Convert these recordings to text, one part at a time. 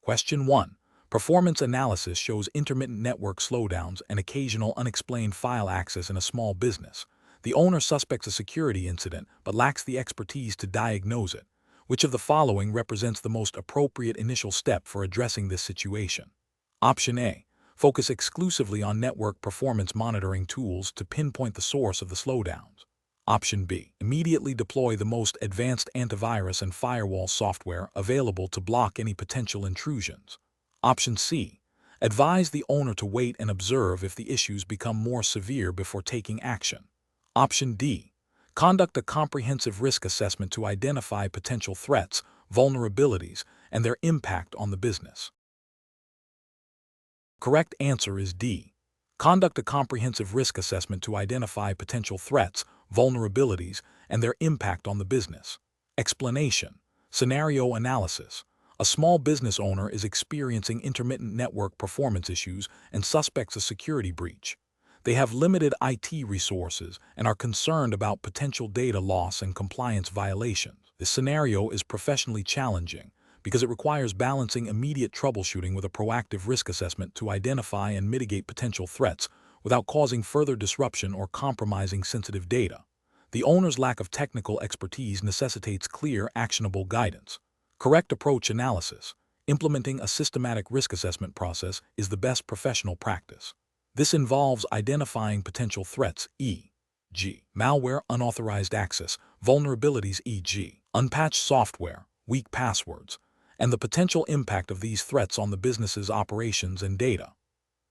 Question 1. Performance analysis shows intermittent network slowdowns and occasional unexplained file access in a small business. The owner suspects a security incident but lacks the expertise to diagnose it. Which of the following represents the most appropriate initial step for addressing this situation? Option A. Focus exclusively on network performance monitoring tools to pinpoint the source of the slowdowns. Option B. Immediately deploy the most advanced antivirus and firewall software available to block any potential intrusions. Option C. Advise the owner to wait and observe if the issues become more severe before taking action. Option D. Conduct a comprehensive risk assessment to identify potential threats, vulnerabilities, and their impact on the business. Correct answer is D. Conduct a comprehensive risk assessment to identify potential threats, vulnerabilities, and their impact on the business. Explanation. Scenario analysis. A small business owner is experiencing intermittent network performance issues and suspects a security breach. They have limited IT resources and are concerned about potential data loss and compliance violations. This scenario is professionally challenging because it requires balancing immediate troubleshooting with a proactive risk assessment to identify and mitigate potential threats without causing further disruption or compromising sensitive data. The owner's lack of technical expertise necessitates clear, actionable guidance. Correct approach analysis. Implementing a systematic risk assessment process is the best professional practice. This involves identifying potential threats, e.g., malware, unauthorized access, vulnerabilities, e.g., unpatched software, weak passwords, and the potential impact of these threats on the business's operations and data.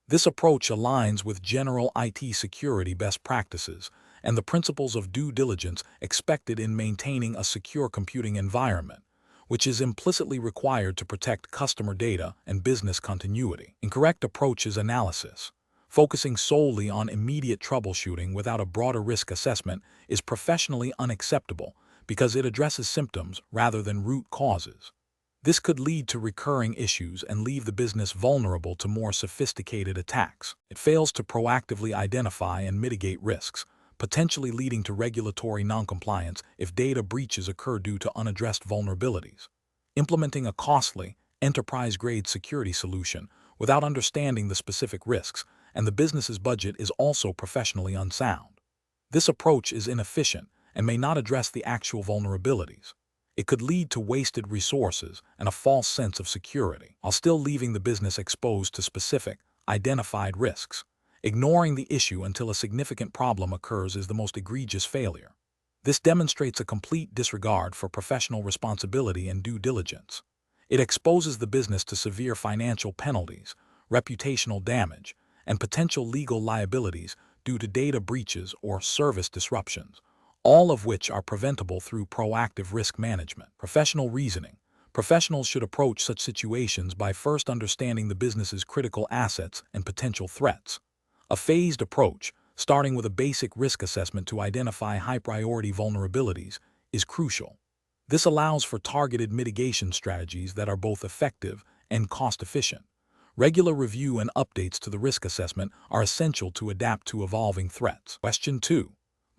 This approach aligns with general IT security best practices and the principles of due diligence expected in maintaining a secure computing environment, which is implicitly required to protect customer data and business continuity. Incorrect approach is analysis. Focusing solely on immediate troubleshooting without a broader risk assessment is professionally unacceptable because it addresses symptoms rather than root causes. This could lead to recurring issues and leave the business vulnerable to more sophisticated attacks. It fails to proactively identify and mitigate risks, potentially leading to regulatory noncompliance if data breaches occur due to unaddressed vulnerabilities. Implementing a costly, enterprise-grade security solution without understanding the specific risks and the business's budget is also professionally unsound. This approach is inefficient and may not address the actual vulnerabilities. It could lead to wasted resources and a false sense of security, while still leaving the business exposed to specific, identified risks. Ignoring the issue until a significant problem occurs is the most egregious failure. This demonstrates a complete disregard for professional responsibility and due diligence. It exposes the business to severe financial penalties, reputational damage, and potential legal liabilities due to data breaches or service disruptions, all of which are preventable through proactive risk management. Professional reasoning. Professionals should approach such situations by first understanding the business's critical assets and potential threats. A phased approach, starting with a basic risk assessment to identify high-priority vulnerabilities, is crucial. This allows for targeted mitigation strategies that are both effective and cost-efficient. Regular review and updates to the risk assessment are essential to adapt to evolving threats. Question 2.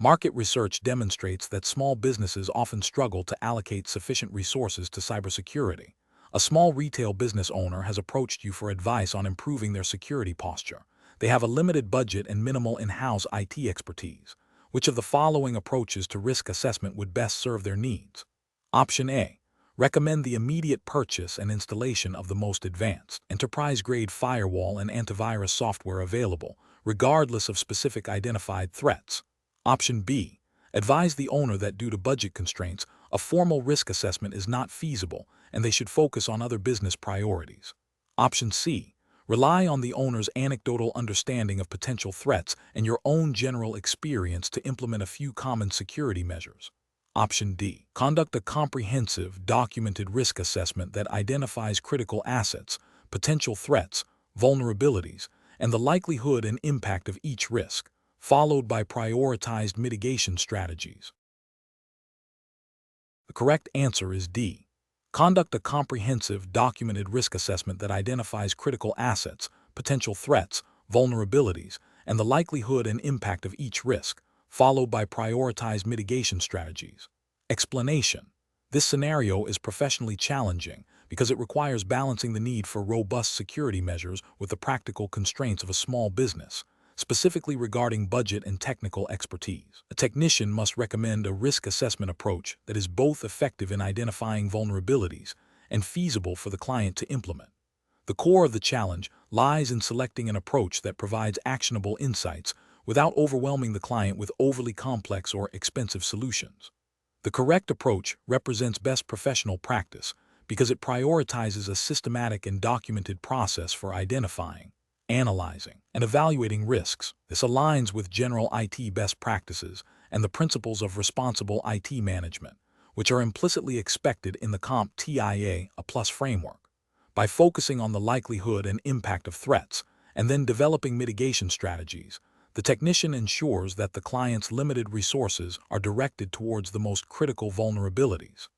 Market research demonstrates that small businesses often struggle to allocate sufficient resources to cybersecurity. A small retail business owner has approached you for advice on improving their security posture. They have a limited budget and minimal in-house IT expertise. Which of the following approaches to risk assessment would best serve their needs? Option A. Recommend the immediate purchase and installation of the most advanced, enterprise-grade firewall and antivirus software available, regardless of specific identified threats. Option B. Advise the owner that due to budget constraints, a formal risk assessment is not feasible and they should focus on other business priorities. Option C. Rely on the owner's anecdotal understanding of potential threats and your own general experience to implement a few common security measures. Option D. Conduct a comprehensive, documented risk assessment that identifies critical assets, potential threats, vulnerabilities, and the likelihood and impact of each risk, followed by prioritized mitigation strategies. The correct answer is D. Conduct a comprehensive, documented risk assessment that identifies critical assets, potential threats, vulnerabilities, and the likelihood and impact of each risk, followed by prioritized mitigation strategies. Explanation. This scenario is professionally challenging because it requires balancing the need for robust security measures with the practical constraints of a small business, specifically regarding budget and technical expertise. A technician must recommend a risk assessment approach that is both effective in identifying vulnerabilities and feasible for the client to implement. The core of the challenge lies in selecting an approach that provides actionable insights without overwhelming the client with overly complex or expensive solutions. The correct approach represents best professional practice because it prioritizes a systematic and documented process for identifying, analyzing, and evaluating risks. This aligns with general IT best practices and the principles of responsible IT management, which are implicitly expected in the CompTIA A+ framework. By focusing on the likelihood and impact of threats and then developing mitigation strategies, the technician ensures that the client's limited resources are directed towards the most critical vulnerabilities.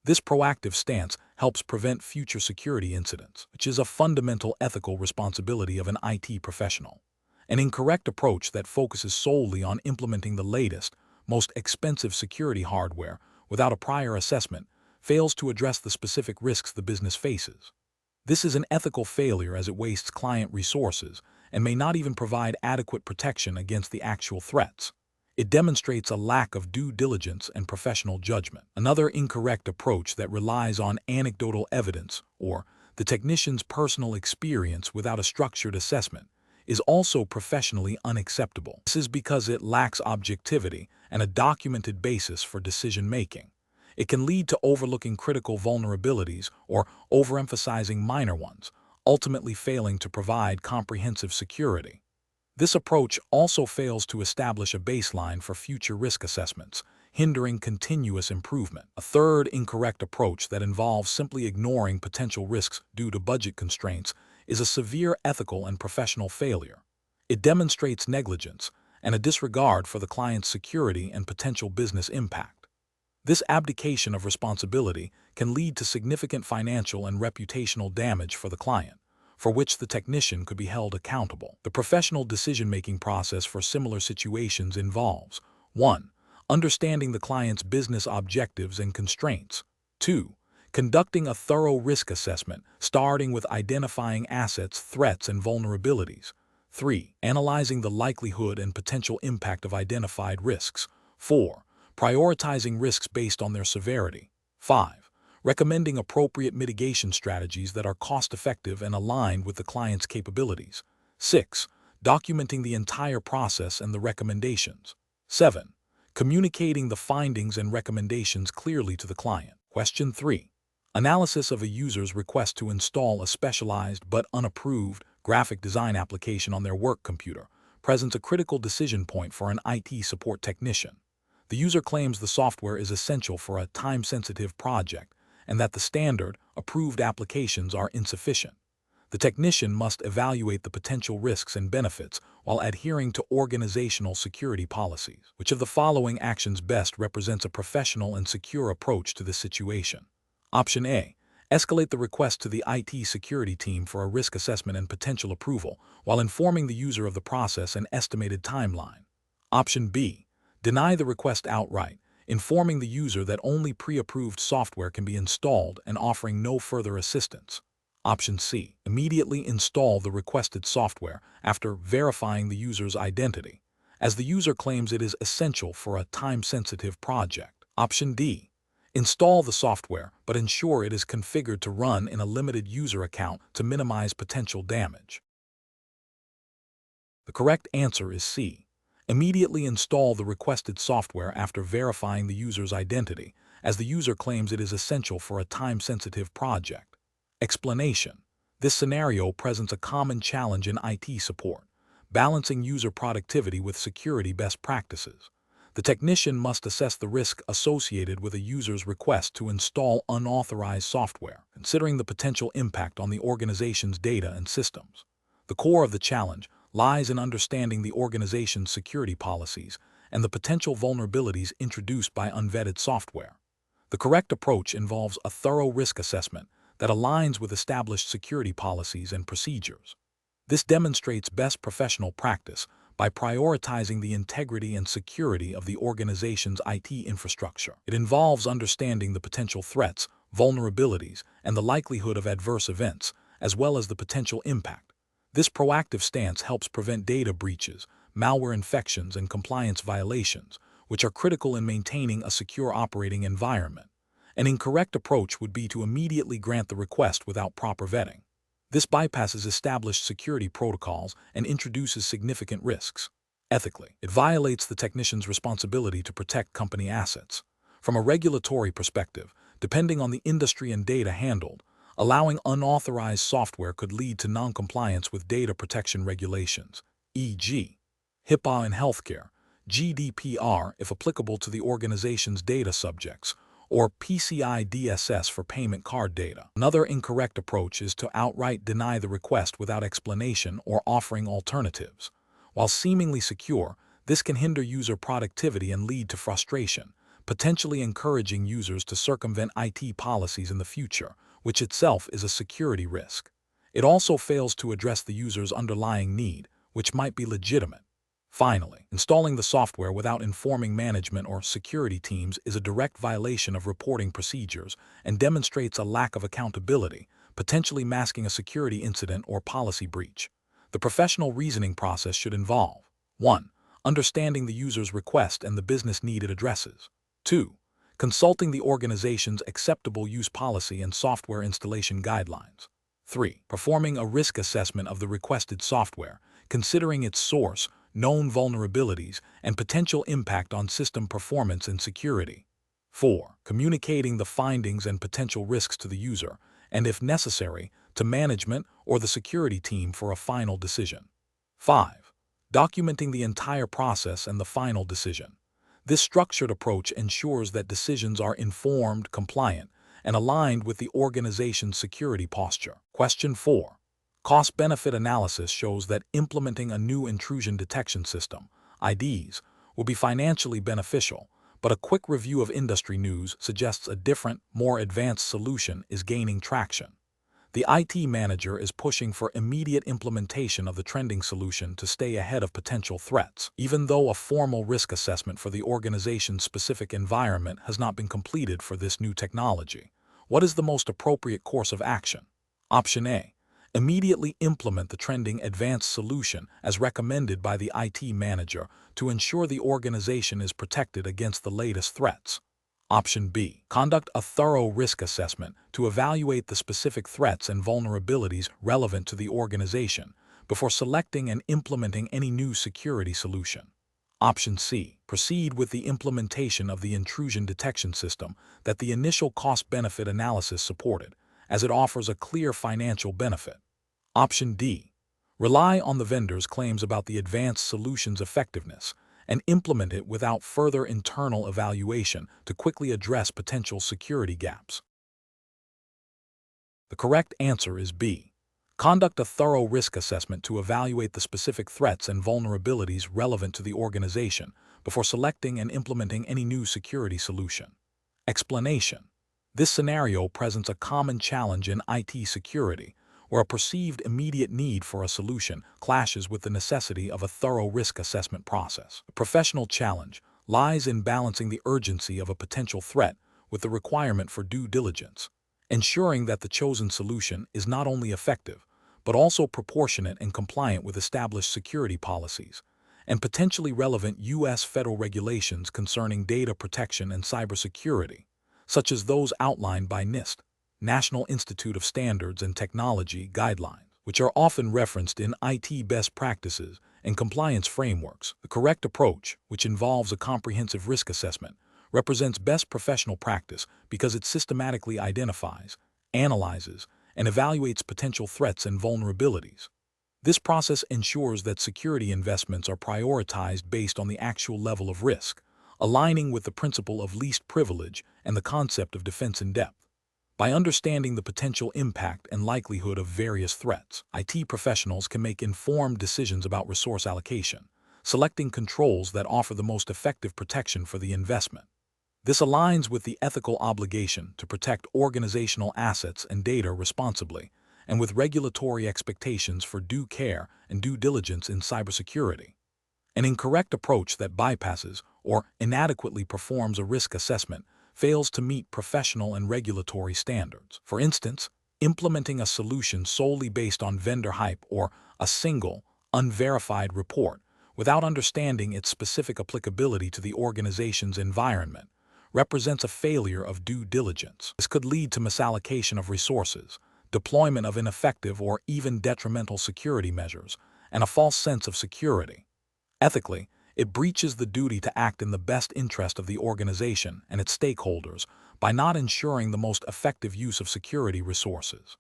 This proactive stance helps prevent future security incidents, which is a fundamental ethical responsibility of an IT professional. An incorrect approach that focuses solely on implementing the latest, most expensive security hardware without a prior assessment fails to address the specific risks the business faces. This is an ethical failure as it wastes client resources and may not even provide adequate protection against the actual threats. It demonstrates a lack of due diligence and professional judgment. Another incorrect approach that relies on anecdotal evidence or the technician's personal experience without a structured assessment is also professionally unacceptable. This is because it lacks objectivity and a documented basis for decision-making. It can lead to overlooking critical vulnerabilities or overemphasizing minor ones, ultimately failing to provide comprehensive security. This approach also fails to establish a baseline for future risk assessments, hindering continuous improvement. A third incorrect approach that involves simply ignoring potential risks due to budget constraints is a severe ethical and professional failure. It demonstrates negligence and a disregard for the client's security and potential business impact. This abdication of responsibility can lead to significant financial and reputational damage for the client, for which the technician could be held accountable. The professional decision-making process for similar situations involves 1. Understanding the client's business objectives and constraints. 2. Conducting a thorough risk assessment, starting with identifying assets, threats, and vulnerabilities. 3. Analyzing the likelihood and potential impact of identified risks. 4. Prioritizing risks based on their severity. 5. Recommending appropriate mitigation strategies that are cost-effective and aligned with the client's capabilities. 6. Documenting the entire process and the recommendations. 7. Communicating the findings and recommendations clearly to the client. Question 3. Analysis of a user's request to install a specialized but unapproved graphic design application on their work computer presents a critical decision point for an IT support technician. The user claims the software is essential for a time-sensitive project and that the standard, approved applications are insufficient. The technician must evaluate the potential risks and benefits while adhering to organizational security policies. Which of the following actions best represents a professional and secure approach to this situation? Option A. Escalate the request to the IT security team for a risk assessment and potential approval while informing the user of the process and estimated timeline. Option B. Deny the request outright, informing the user that only pre-approved software can be installed and offering no further assistance. Option C. Immediately install the requested software after verifying the user's identity, as the user claims it is essential for a time-sensitive project. Option D. Install the software, but ensure it is configured to run in a limited user account to minimize potential damage. The correct answer is C. Immediately install the requested software after verifying the user's identity, as the user claims it is essential for a time-sensitive project. Explanation. This scenario presents a common challenge in IT support, balancing user productivity with security best practices. The technician must assess the risk associated with a user's request to install unauthorized software, considering the potential impact on the organization's data and systems. The core of the challenge lies in understanding the organization's security policies and the potential vulnerabilities introduced by unvetted software. The correct approach involves a thorough risk assessment that aligns with established security policies and procedures. This demonstrates best professional practice by prioritizing the integrity and security of the organization's IT infrastructure. It involves understanding the potential threats, vulnerabilities, and the likelihood of adverse events, as well as the potential impact. This proactive stance helps prevent data breaches, malware infections, and compliance violations, which are critical in maintaining a secure operating environment. An incorrect approach would be to immediately grant the request without proper vetting. This bypasses established security protocols and introduces significant risks. Ethically, it violates the technician's responsibility to protect company assets. From a regulatory perspective, depending on the industry and data handled, allowing unauthorized software could lead to noncompliance with data protection regulations, e.g., HIPAA in healthcare, GDPR if applicable to the organization's data subjects, or PCI DSS for payment card data. Another incorrect approach is to outright deny the request without explanation or offering alternatives. While seemingly secure, this can hinder user productivity and lead to frustration, potentially encouraging users to circumvent IT policies in the future, which itself is a security risk. It also fails to address the user's underlying need, which might be legitimate. Finally, installing the software without informing management or security teams is a direct violation of reporting procedures and demonstrates a lack of accountability, potentially masking a security incident or policy breach. The professional reasoning process should involve 1. Understanding the user's request and the business need it addresses. 2. Consulting the organization's acceptable use policy and software installation guidelines. 3. Performing a risk assessment of the requested software, considering its source, known vulnerabilities, and potential impact on system performance and security. 4. Communicating the findings and potential risks to the user, and if necessary, to management or the security team for a final decision. 5. Documenting the entire process and the final decision. This structured approach ensures that decisions are informed, compliant, and aligned with the organization's security posture. Question 4. Cost-benefit analysis shows that implementing a new intrusion detection system, IDs, will be financially beneficial, but a quick review of industry news suggests a different, more advanced solution is gaining traction. The IT manager is pushing for immediate implementation of the trending solution to stay ahead of potential threats, even though a formal risk assessment for the organization's specific environment has not been completed for this new technology. What is the most appropriate course of action? Option A. Immediately implement the trending advanced solution as recommended by the IT manager to ensure the organization is protected against the latest threats. Option B. Conduct a thorough risk assessment to evaluate the specific threats and vulnerabilities relevant to the organization before selecting and implementing any new security solution. Option C. Proceed with the implementation of the intrusion detection system that the initial cost-benefit analysis supported, as it offers a clear financial benefit. Option D. Rely on the vendor's claims about the advanced solution's effectiveness and implement it without further internal evaluation to quickly address potential security gaps. The correct answer is B. Conduct a thorough risk assessment to evaluate the specific threats and vulnerabilities relevant to the organization before selecting and implementing any new security solution. Explanation. This scenario presents a common challenge in IT security, where a perceived immediate need for a solution clashes with the necessity of a thorough risk assessment process. The professional challenge lies in balancing the urgency of a potential threat with the requirement for due diligence, ensuring that the chosen solution is not only effective, but also proportionate and compliant with established security policies and potentially relevant U.S. federal regulations concerning data protection and cybersecurity, such as those outlined by NIST, National Institute of Standards and Technology guidelines, which are often referenced in IT best practices and compliance frameworks. The correct approach, which involves a comprehensive risk assessment, represents best professional practice because it systematically identifies, analyzes, and evaluates potential threats and vulnerabilities. This process ensures that security investments are prioritized based on the actual level of risk, aligning with the principle of least privilege and the concept of defense in depth. By understanding the potential impact and likelihood of various threats, IT professionals can make informed decisions about resource allocation, selecting controls that offer the most effective protection for the investment. This aligns with the ethical obligation to protect organizational assets and data responsibly, and with regulatory expectations for due care and due diligence in cybersecurity. An incorrect approach that bypasses or inadequately performs a risk assessment fails to meet professional and regulatory standards. For instance, implementing a solution solely based on vendor hype or a single, unverified report without understanding its specific applicability to the organization's environment represents a failure of due diligence. This could lead to misallocation of resources, deployment of ineffective or even detrimental security measures, and a false sense of security. Ethically, it breaches the duty to act in the best interest of the organization and its stakeholders by not ensuring the most effective use of security resources.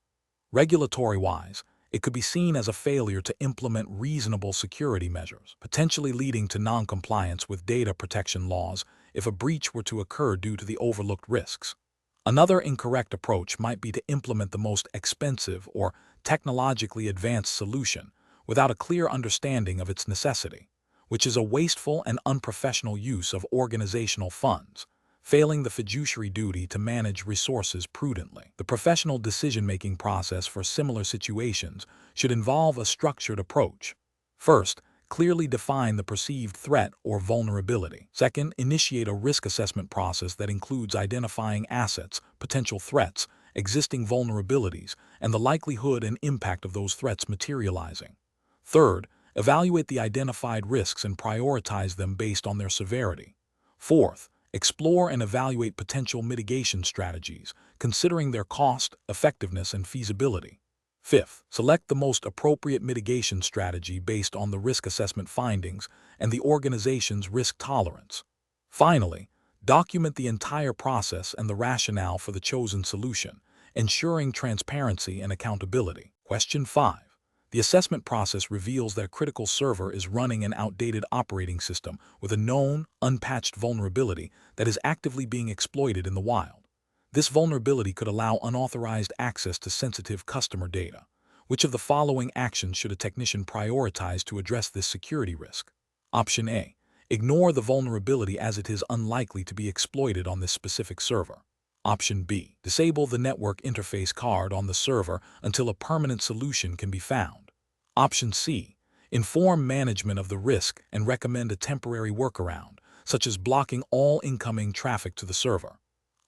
Regulatory-wise, it could be seen as a failure to implement reasonable security measures, potentially leading to non-compliance with data protection laws if a breach were to occur due to the overlooked risks. Another incorrect approach might be to implement the most expensive or technologically advanced solution without a clear understanding of its necessity, which is a wasteful and unprofessional use of organizational funds, failing the fiduciary duty to manage resources prudently. The professional decision-making process for similar situations should involve a structured approach. First, clearly define the perceived threat or vulnerability. Second, initiate a risk assessment process that includes identifying assets, potential threats, existing vulnerabilities, and the likelihood and impact of those threats materializing. Third, evaluate the identified risks and prioritize them based on their severity. Fourth, explore and evaluate potential mitigation strategies, considering their cost, effectiveness, and feasibility. Fifth, select the most appropriate mitigation strategy based on the risk assessment findings and the organization's risk tolerance. Finally, document the entire process and the rationale for the chosen solution, ensuring transparency and accountability. Question 5. The assessment process reveals that a critical server is running an outdated operating system with a known, unpatched vulnerability that is actively being exploited in the wild. This vulnerability could allow unauthorized access to sensitive customer data. Which of the following actions should a technician prioritize to address this security risk? Option A. Ignore the vulnerability as it is unlikely to be exploited on this specific server. Option B. Disable the network interface card on the server until a permanent solution can be found. Option C. Inform management of the risk and recommend a temporary workaround, such as blocking all incoming traffic to the server.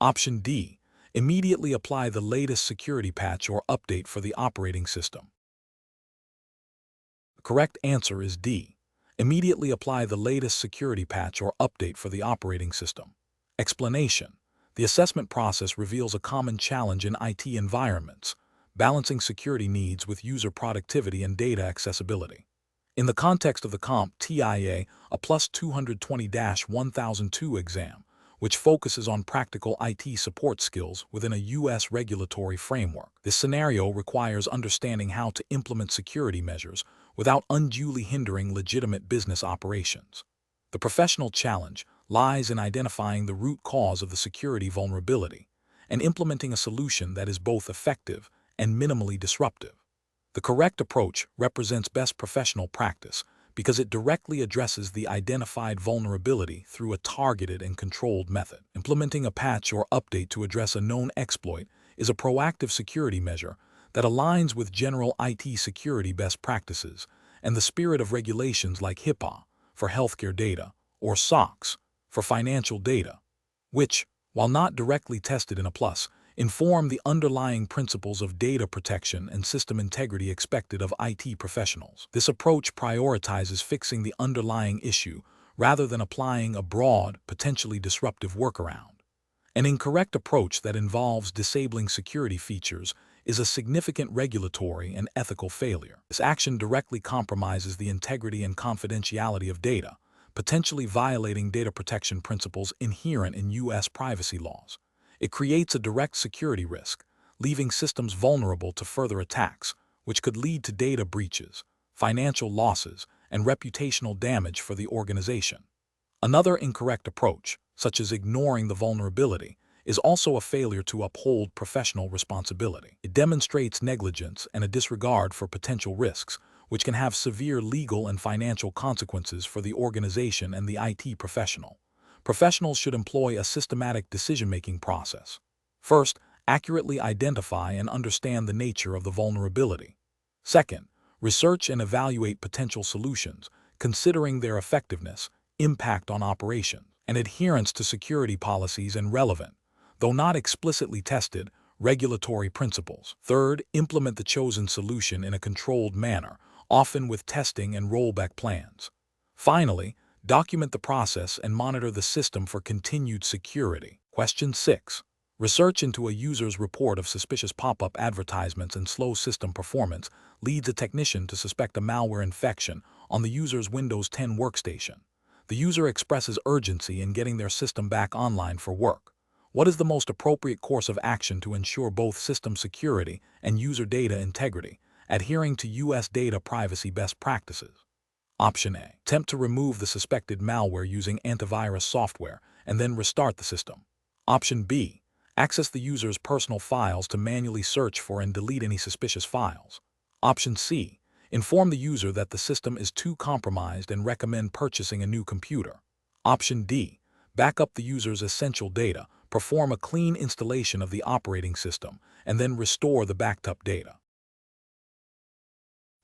Option D. Immediately apply the latest security patch or update for the operating system. The correct answer is D. Immediately apply the latest security patch or update for the operating system. Explanation. The assessment process reveals a common challenge in IT environments, balancing security needs with user productivity and data accessibility. In the context of the CompTIA, a plus 220-1002 exam, which focuses on practical IT support skills within a U.S. regulatory framework. This scenario requires understanding how to implement security measures without unduly hindering legitimate business operations. The professional challenge lies in identifying the root cause of the security vulnerability and implementing a solution that is both effective and minimally disruptive. The correct approach represents best professional practice because it directly addresses the identified vulnerability through a targeted and controlled method. Implementing a patch or update to address a known exploit is a proactive security measure that aligns with general IT security best practices and the spirit of regulations like HIPAA for healthcare data or SOX for financial data, which, while not directly tested in a plus, inform the underlying principles of data protection and system integrity expected of IT professionals. This approach prioritizes fixing the underlying issue rather than applying a broad, potentially disruptive workaround. An incorrect approach that involves disabling security features is a significant regulatory and ethical failure. This action directly compromises the integrity and confidentiality of data, potentially violating data protection principles inherent in U.S. privacy laws. It creates a direct security risk, leaving systems vulnerable to further attacks, which could lead to data breaches, financial losses, and reputational damage for the organization. Another incorrect approach, such as ignoring the vulnerability, is also a failure to uphold professional responsibility. It demonstrates negligence and a disregard for potential risks, which can have severe legal and financial consequences for the organization and the IT professional. Professionals should employ a systematic decision-making process. First, accurately identify and understand the nature of the vulnerability. Second, research and evaluate potential solutions, considering their effectiveness, impact on operations. and adherence to security policies and relevant, though not explicitly tested, regulatory principles. Third, implement the chosen solution in a controlled manner, often with testing and rollback plans. Finally, document the process and monitor the system for continued security. Question 6. Research into a user's report of suspicious pop-up advertisements and slow system performance leads a technician to suspect a malware infection on the user's Windows 10 workstation. The user expresses urgency in getting their system back online for work. What is the most appropriate course of action to ensure both system security and user data integrity, adhering to U.S. data privacy best practices? Option A. Attempt to remove the suspected malware using antivirus software and then restart the system. Option B. Access the user's personal files to manually search for and delete any suspicious files. Option C. Inform the user that the system is too compromised and recommend purchasing a new computer. Option D. Back up the user's essential data, perform a clean installation of the operating system, and then restore the backed up data.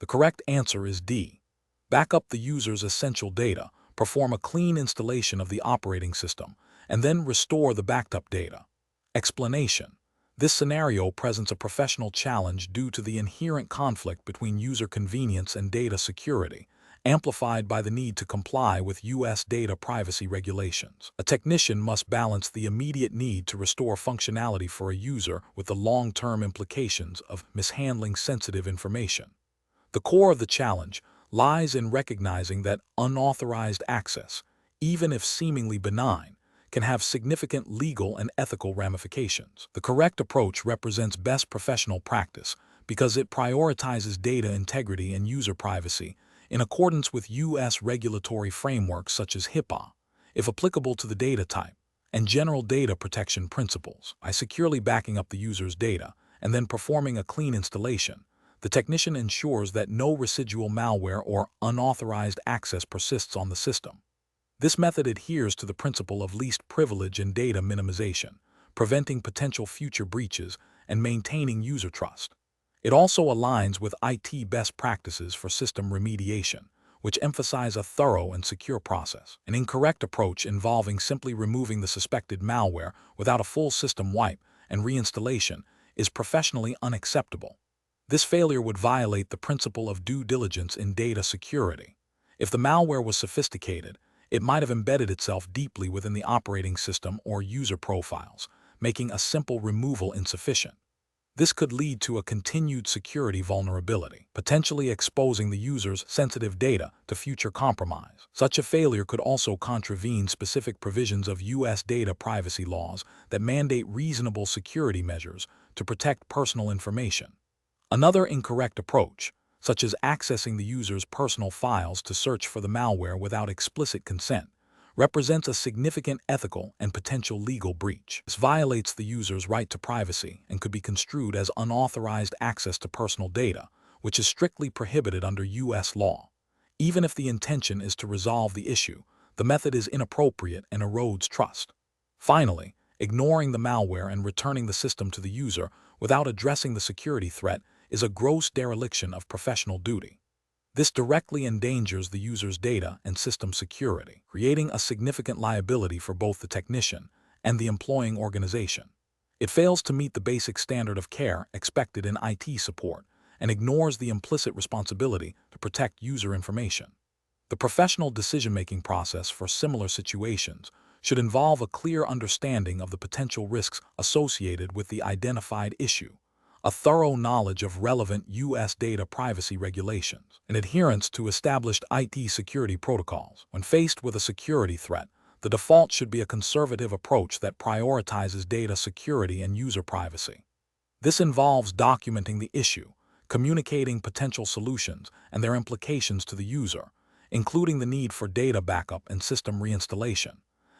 The correct answer is D. Back up the user's essential data, perform a clean installation of the operating system, and then restore the backed up data. Explanation. This scenario presents a professional challenge due to the inherent conflict between user convenience and data security, amplified by the need to comply with U.S. data privacy regulations. A technician must balance the immediate need to restore functionality for a user with the long-term implications of mishandling sensitive information. The core of the challenge lies in recognizing that unauthorized access, even if seemingly benign, can have significant legal and ethical ramifications. The correct approach represents best professional practice because it prioritizes data integrity and user privacy in accordance with U.S. regulatory frameworks such as HIPAA, if applicable to the data type, and general data protection principles. By securely backing up the user's data and then performing a clean installation, the technician ensures that no residual malware or unauthorized access persists on the system. This method adheres to the principle of least privilege and data minimization, preventing potential future breaches and maintaining user trust. It also aligns with IT best practices for system remediation, which emphasize a thorough and secure process. An incorrect approach involving simply removing the suspected malware without a full system wipe and reinstallation is professionally unacceptable. This failure would violate the principle of due diligence in data security. If the malware was sophisticated, it might have embedded itself deeply within the operating system or user profiles, making a simple removal insufficient. This could lead to a continued security vulnerability, potentially exposing the user's sensitive data to future compromise. Such a failure could also contravene specific provisions of U.S. data privacy laws that mandate reasonable security measures to protect personal information. Another incorrect approach, such as accessing the user's personal files to search for the malware without explicit consent, represents a significant ethical and potential legal breach. This violates the user's right to privacy and could be construed as unauthorized access to personal data, which is strictly prohibited under U.S. law. Even if the intention is to resolve the issue, the method is inappropriate and erodes trust. Finally, ignoring the malware and returning the system to the user without addressing the security threat is a gross dereliction of professional duty. This directly endangers the user's data and system security, creating a significant liability for both the technician and the employing organization. It fails to meet the basic standard of care expected in IT support and ignores the implicit responsibility to protect user information. The professional decision-making process for similar situations should involve a clear understanding of the potential risks associated with the identified issue, a thorough knowledge of relevant U.S. data privacy regulations, and adherence to established IT security protocols. When faced with a security threat, the default should be a conservative approach that prioritizes data security and user privacy. This involves documenting the issue, communicating potential solutions and their implications to the user, including the need for data backup and system reinstallation,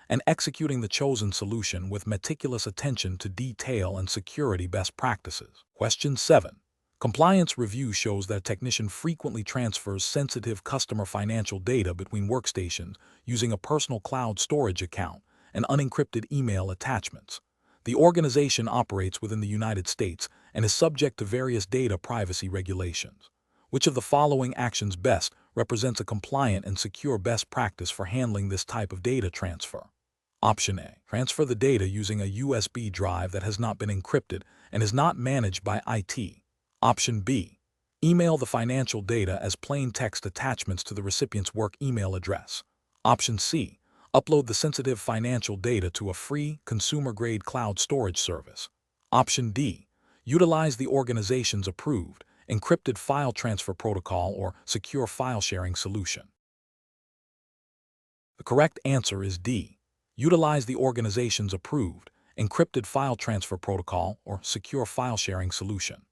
and executing the chosen solution with meticulous attention to detail and security best practices. Question 7. Compliance review shows that a technician frequently transfers sensitive customer financial data between workstations using a personal cloud storage account and unencrypted email attachments. The organization operates within the United States and is subject to various data privacy regulations. Which of the following actions best represents a compliant and secure best practice for handling this type of data transfer? Option A. Transfer the data using a USB drive that has not been encrypted and is not managed by IT. Option B. Email the financial data as plain text attachments to the recipient's work email address. Option C. Upload the sensitive financial data to a free, consumer-grade cloud storage service. Option D. Utilize the organization's approved, encrypted file transfer protocol or secure file sharing solution. The correct answer is D. Utilize the organization's approved, encrypted file transfer protocol or secure file sharing solution.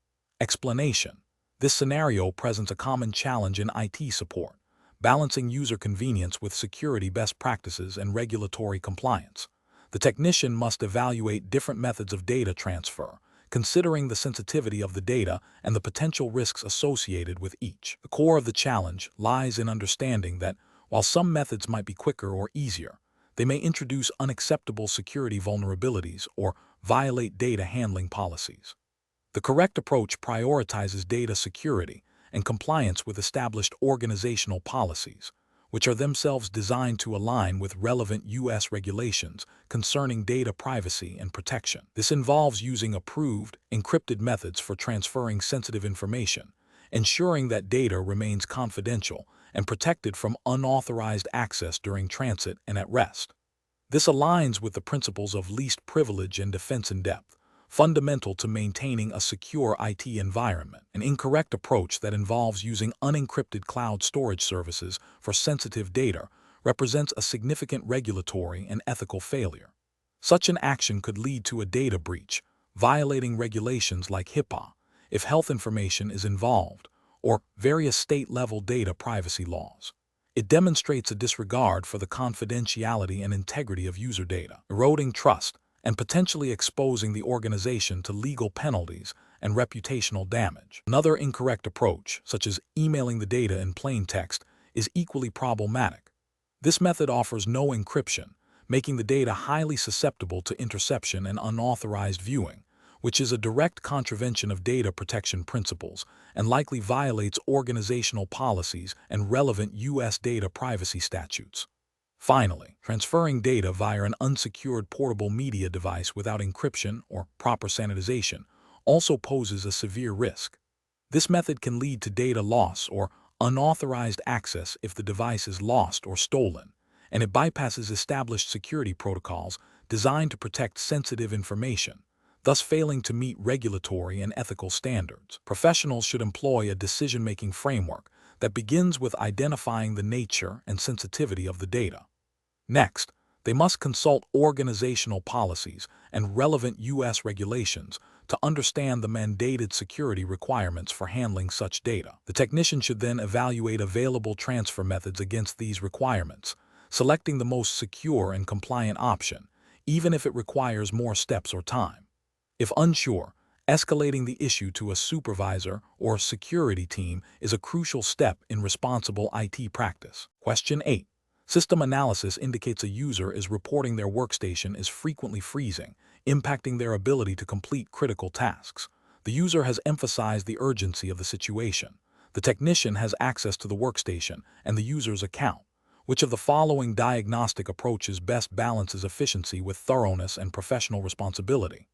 Explanation. This scenario presents a common challenge in IT support, balancing user convenience with security best practices and regulatory compliance. The technician must evaluate different methods of data transfer, considering the sensitivity of the data and the potential risks associated with each. The core of the challenge lies in understanding that, while some methods might be quicker or easier, they may introduce unacceptable security vulnerabilities or violate data handling policies. The correct approach prioritizes data security and compliance with established organizational policies, which are themselves designed to align with relevant U.S. regulations concerning data privacy and protection. This involves using approved, encrypted methods for transferring sensitive information, ensuring that data remains confidential and protected from unauthorized access during transit and at rest. This aligns with the principles of least privilege and defense in depth, fundamental to maintaining a secure IT environment. An incorrect approach that involves using unencrypted cloud storage services for sensitive data represents a significant regulatory and ethical failure. Such an action could lead to a data breach, violating regulations like HIPAA, if health information is involved, or various state-level data privacy laws. It demonstrates a disregard for the confidentiality and integrity of user data, eroding trust, and potentially exposing the organization to legal penalties and reputational damage. Another incorrect approach, such as emailing the data in plain text, is equally problematic. This method offers no encryption, making the data highly susceptible to interception and unauthorized viewing, which is a direct contravention of data protection principles and likely violates organizational policies and relevant U.S. data privacy statutes. Finally, transferring data via an unsecured portable media device without encryption or proper sanitization also poses a severe risk. This method can lead to data loss or unauthorized access if the device is lost or stolen, and it bypasses established security protocols designed to protect sensitive information, thus failing to meet regulatory and ethical standards. Professionals should employ a decision-making framework that begins with identifying the nature and sensitivity of the data. Next, they must consult organizational policies and relevant U.S. regulations to understand the mandated security requirements for handling such data. The technician should then evaluate available transfer methods against these requirements, selecting the most secure and compliant option, even if it requires more steps or time. If unsure, escalating the issue to a supervisor or security team is a crucial step in responsible IT practice. Question 8. System analysis indicates a user is reporting their workstation is frequently freezing, impacting their ability to complete critical tasks. The user has emphasized the urgency of the situation. The technician has access to the workstation and the user's account. Which of the following diagnostic approaches best balances efficiency with thoroughness and professional responsibility?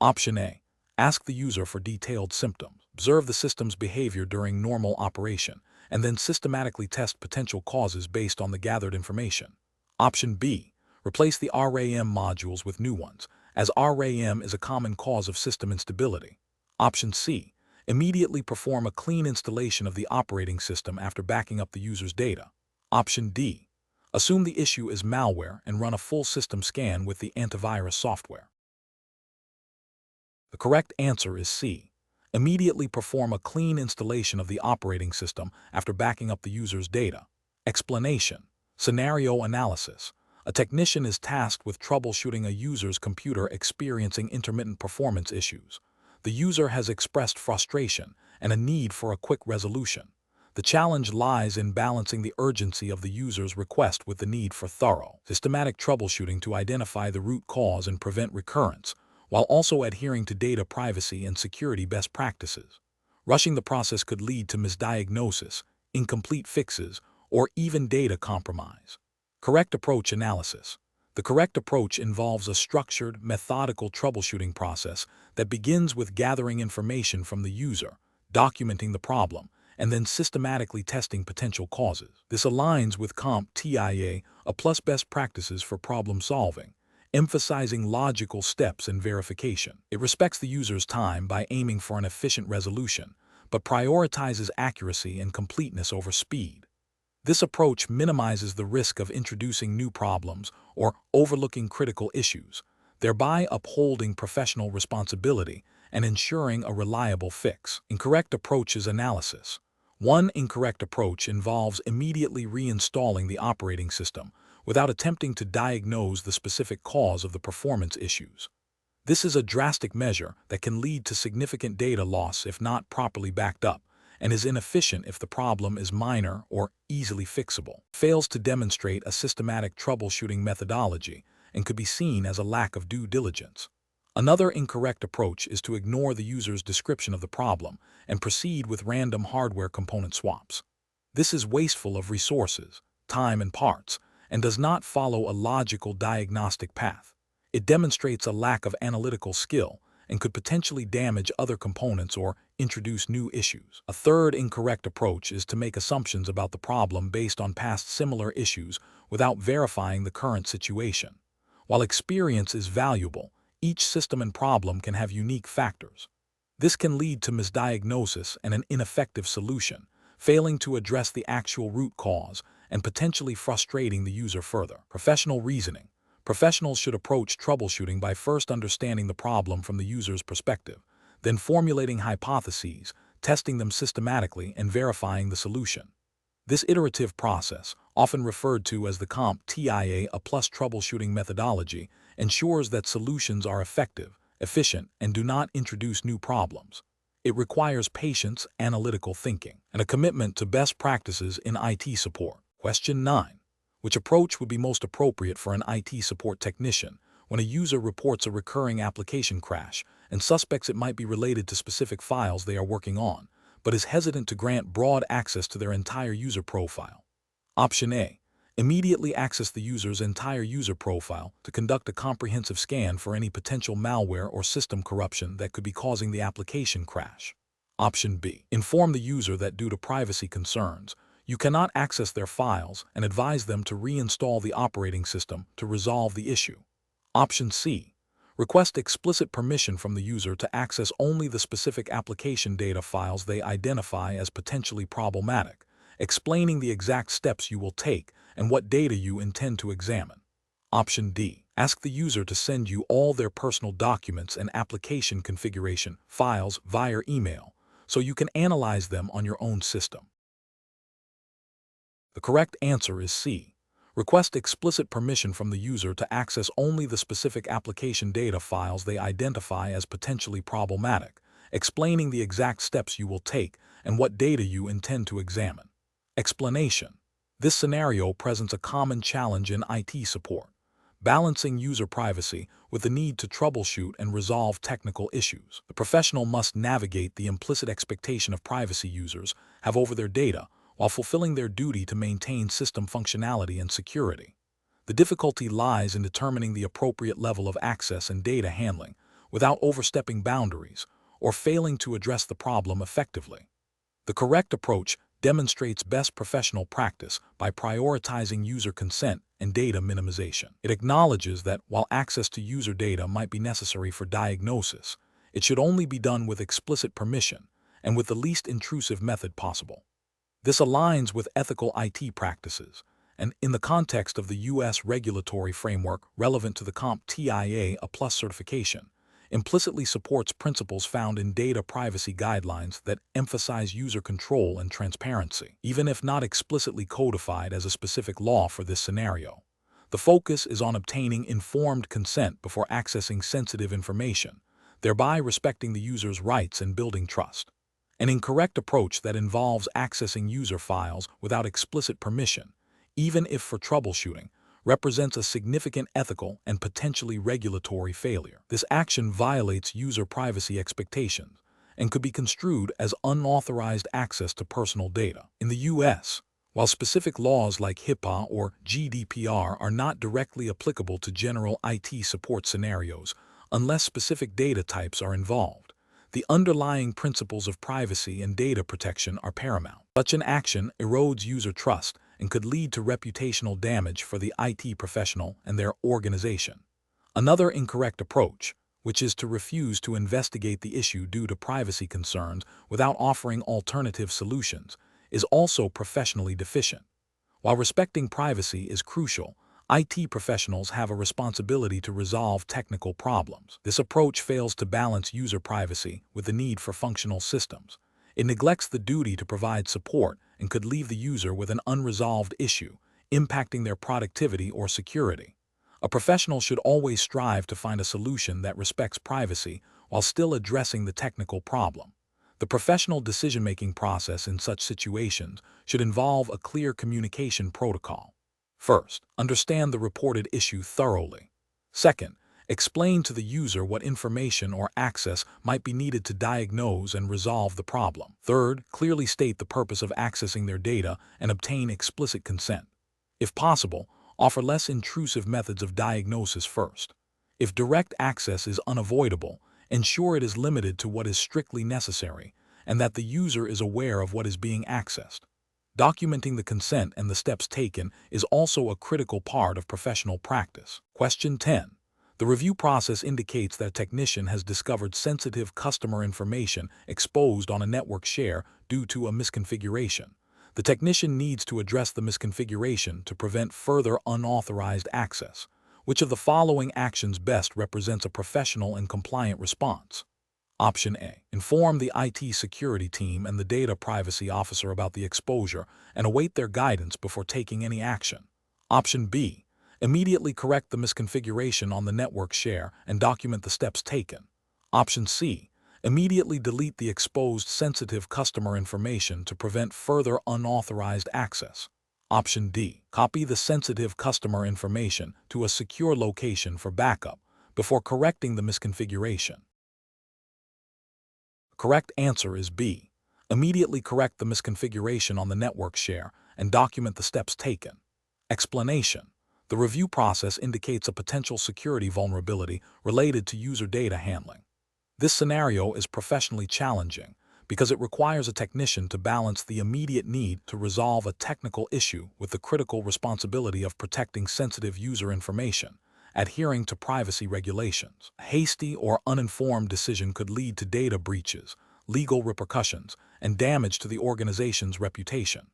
Option A. Ask the user for detailed symptoms. Observe the system's behavior during normal operation, and then systematically test potential causes based on the gathered information. Option B. Replace the RAM modules with new ones, as RAM is a common cause of system instability. Option C. Immediately perform a clean installation of the operating system after backing up the user's data. Option D. Assume the issue is malware and run a full system scan with the antivirus software. The correct answer is C. Immediately perform a clean installation of the operating system after backing up the user's data. Explanation. Scenario analysis. A technician is tasked with troubleshooting a user's computer experiencing intermittent performance issues. The user has expressed frustration and a need for a quick resolution. The challenge lies in balancing the urgency of the user's request with the need for thorough, systematic troubleshooting to identify the root cause and prevent recurrence, while also adhering to data privacy and security best practices. Rushing the process could lead to misdiagnosis, incomplete fixes, or even data compromise. Correct approach analysis. The correct approach involves a structured, methodical troubleshooting process that begins with gathering information from the user, documenting the problem, and then systematically testing potential causes. This aligns with CompTIA, a plus best practices for problem solving, emphasizing logical steps and verification. It respects the user's time by aiming for an efficient resolution, but prioritizes accuracy and completeness over speed. This approach minimizes the risk of introducing new problems or overlooking critical issues, thereby upholding professional responsibility and ensuring a reliable fix. Incorrect approaches analysis. One incorrect approach involves immediately reinstalling the operating system without attempting to diagnose the specific cause of the performance issues. This is a drastic measure that can lead to significant data loss if not properly backed up, and is inefficient if the problem is minor or easily fixable. Fails to demonstrate a systematic troubleshooting methodology and could be seen as a lack of due diligence. Another incorrect approach is to ignore the user's description of the problem and proceed with random hardware component swaps. This is wasteful of resources, time, and parts, and does not follow a logical diagnostic path. It demonstrates a lack of analytical skill and could potentially damage other components or introduce new issues. A third incorrect approach is to make assumptions about the problem based on past similar issues without verifying the current situation. While experience is valuable, each system and problem can have unique factors. This can lead to misdiagnosis and an ineffective solution, failing to address the actual root cause and potentially frustrating the user further. Professional reasoning. Professionals should approach troubleshooting by first understanding the problem from the user's perspective, then formulating hypotheses, testing them systematically, and verifying the solution. This iterative process, often referred to as the CompTIA, a plus troubleshooting methodology, ensures that solutions are effective, efficient, and do not introduce new problems. It requires patience, analytical thinking, and a commitment to best practices in IT support. Question 9. Which approach would be most appropriate for an IT support technician when a user reports a recurring application crash and suspects it might be related to specific files they are working on, but is hesitant to grant broad access to their entire user profile? Option A. Immediately access the user's entire user profile to conduct a comprehensive scan for any potential malware or system corruption that could be causing the application crash. Option B. Inform the user that due to privacy concerns, you cannot access their files and advise them to reinstall the operating system to resolve the issue. Option C. Request explicit permission from the user to access only the specific application data files they identify as potentially problematic, explaining the exact steps you will take and what data you intend to examine. Option D. Ask the user to send you all their personal documents and application configuration files via email, so you can analyze them on your own system. The correct answer is C. Request explicit permission from the user to access only the specific application data files they identify as potentially problematic, explaining the exact steps you will take and what data you intend to examine. Explanation. This scenario presents a common challenge in IT support, balancing user privacy with the need to troubleshoot and resolve technical issues. The professional must navigate the implicit expectation of privacy users have over their data while fulfilling their duty to maintain system functionality and security. The difficulty lies in determining the appropriate level of access and data handling without overstepping boundaries or failing to address the problem effectively. The correct approach demonstrates best professional practice by prioritizing user consent and data minimization. It acknowledges that while access to user data might be necessary for diagnosis, it should only be done with explicit permission and with the least intrusive method possible. This aligns with ethical IT practices, and in the context of the U.S. regulatory framework relevant to the CompTIA, a plus certification, implicitly supports principles found in data privacy guidelines that emphasize user control and transparency. Even if not explicitly codified as a specific law for this scenario, the focus is on obtaining informed consent before accessing sensitive information, thereby respecting the user's rights and building trust. An incorrect approach that involves accessing user files without explicit permission, even if for troubleshooting, represents a significant ethical and potentially regulatory failure. This action violates user privacy expectations and could be construed as unauthorized access to personal data. In the U.S., While specific laws like HIPAA or GDPR are not directly applicable to general IT support scenarios, unless specific data types are involved, the underlying principles of privacy and data protection are paramount. Such an action erodes user trust and could lead to reputational damage for the IT professional and their organization. Another incorrect approach, which is to refuse to investigate the issue due to privacy concerns without offering alternative solutions, is also professionally deficient. While respecting privacy is crucial, IT professionals have a responsibility to resolve technical problems. This approach fails to balance user privacy with the need for functional systems. It neglects the duty to provide support and could leave the user with an unresolved issue, impacting their productivity or security. A professional should always strive to find a solution that respects privacy while still addressing the technical problem. The professional decision-making process in such situations should involve a clear communication protocol. First, understand the reported issue thoroughly. Second, explain to the user what information or access might be needed to diagnose and resolve the problem. Third, clearly state the purpose of accessing their data and obtain explicit consent. If possible, offer less intrusive methods of diagnosis first. If direct access is unavoidable, ensure it is limited to what is strictly necessary and that the user is aware of what is being accessed. Documenting the consent and the steps taken is also a critical part of professional practice. Question 10. The review process indicates that a technician has discovered sensitive customer information exposed on a network share due to a misconfiguration. The technician needs to address the misconfiguration to prevent further unauthorized access. Which of the following actions best represents a professional and compliant response? Option A. Inform the IT security team and the data privacy officer about the exposure and await their guidance before taking any action. Option B. Immediately correct the misconfiguration on the network share and document the steps taken. Option C. Immediately delete the exposed sensitive customer information to prevent further unauthorized access. Option D. Copy the sensitive customer information to a secure location for backup before correcting the misconfiguration. Correct answer is B. Immediately correct the misconfiguration on the network share and document the steps taken. Explanation. The review process indicates a potential security vulnerability related to user data handling. This scenario is professionally challenging because it requires a technician to balance the immediate need to resolve a technical issue with the critical responsibility of protecting sensitive user information, adhering to privacy regulations. A hasty or uninformed decision could lead to data breaches, legal repercussions, and damage to the organization's reputation.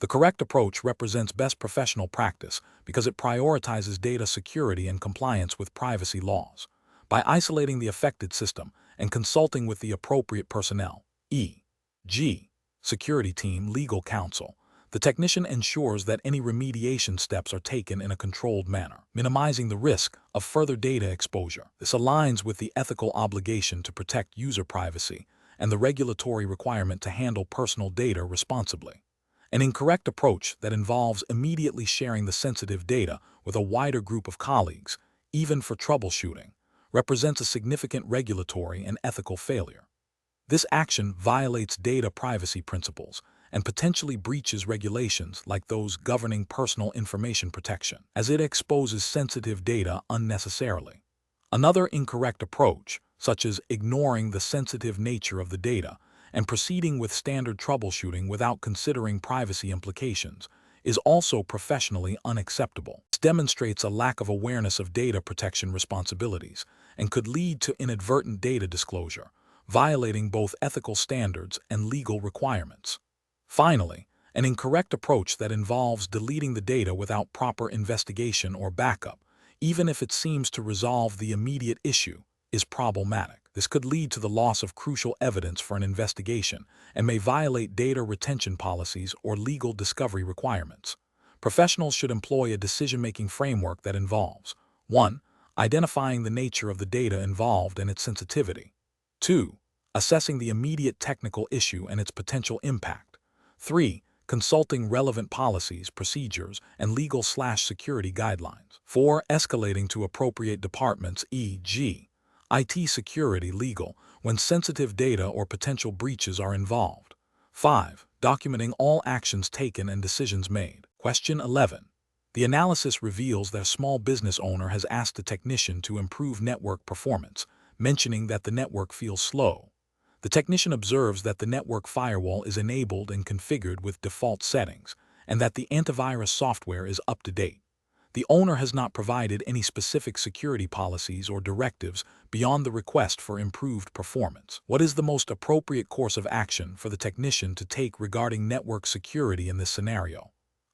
The correct approach represents best professional practice because it prioritizes data security and compliance with privacy laws. By isolating the affected system and consulting with the appropriate personnel, e.g., security team, legal counsel, the technician ensures that any remediation steps are taken in a controlled manner, minimizing the risk of further data exposure. This aligns with the ethical obligation to protect user privacy and the regulatory requirement to handle personal data responsibly. An incorrect approach that involves immediately sharing the sensitive data with a wider group of colleagues, even for troubleshooting, represents a significant regulatory and ethical failure. This action violates data privacy principles and potentially breaches regulations like those governing personal information protection, as it exposes sensitive data unnecessarily. Another incorrect approach, such as ignoring the sensitive nature of the data and proceeding with standard troubleshooting without considering privacy implications, is also professionally unacceptable. This demonstrates a lack of awareness of data protection responsibilities and could lead to inadvertent data disclosure, violating both ethical standards and legal requirements. Finally, an incorrect approach that involves deleting the data without proper investigation or backup, even if it seems to resolve the immediate issue, is problematic. This could lead to the loss of crucial evidence for an investigation and may violate data retention policies or legal discovery requirements. Professionals should employ a decision-making framework that involves 1. Identifying the nature of the data involved and its sensitivity. 2. Assessing the immediate technical issue and its potential impact. 3. Consulting relevant policies, procedures, and legal/security guidelines. 4. Escalating to appropriate departments, e.g., IT security, legal, when sensitive data or potential breaches are involved. 5. documenting all actions taken and decisions made. Question 11. The analysis reveals that a small business owner has asked a technician to improve network performance, mentioning that the network feels slow. The technician observes that the network firewall is enabled and configured with default settings, and that the antivirus software is up to date. The owner has not provided any specific security policies or directives beyond the request for improved performance. What is the most appropriate course of action for the technician to take regarding network security in this scenario?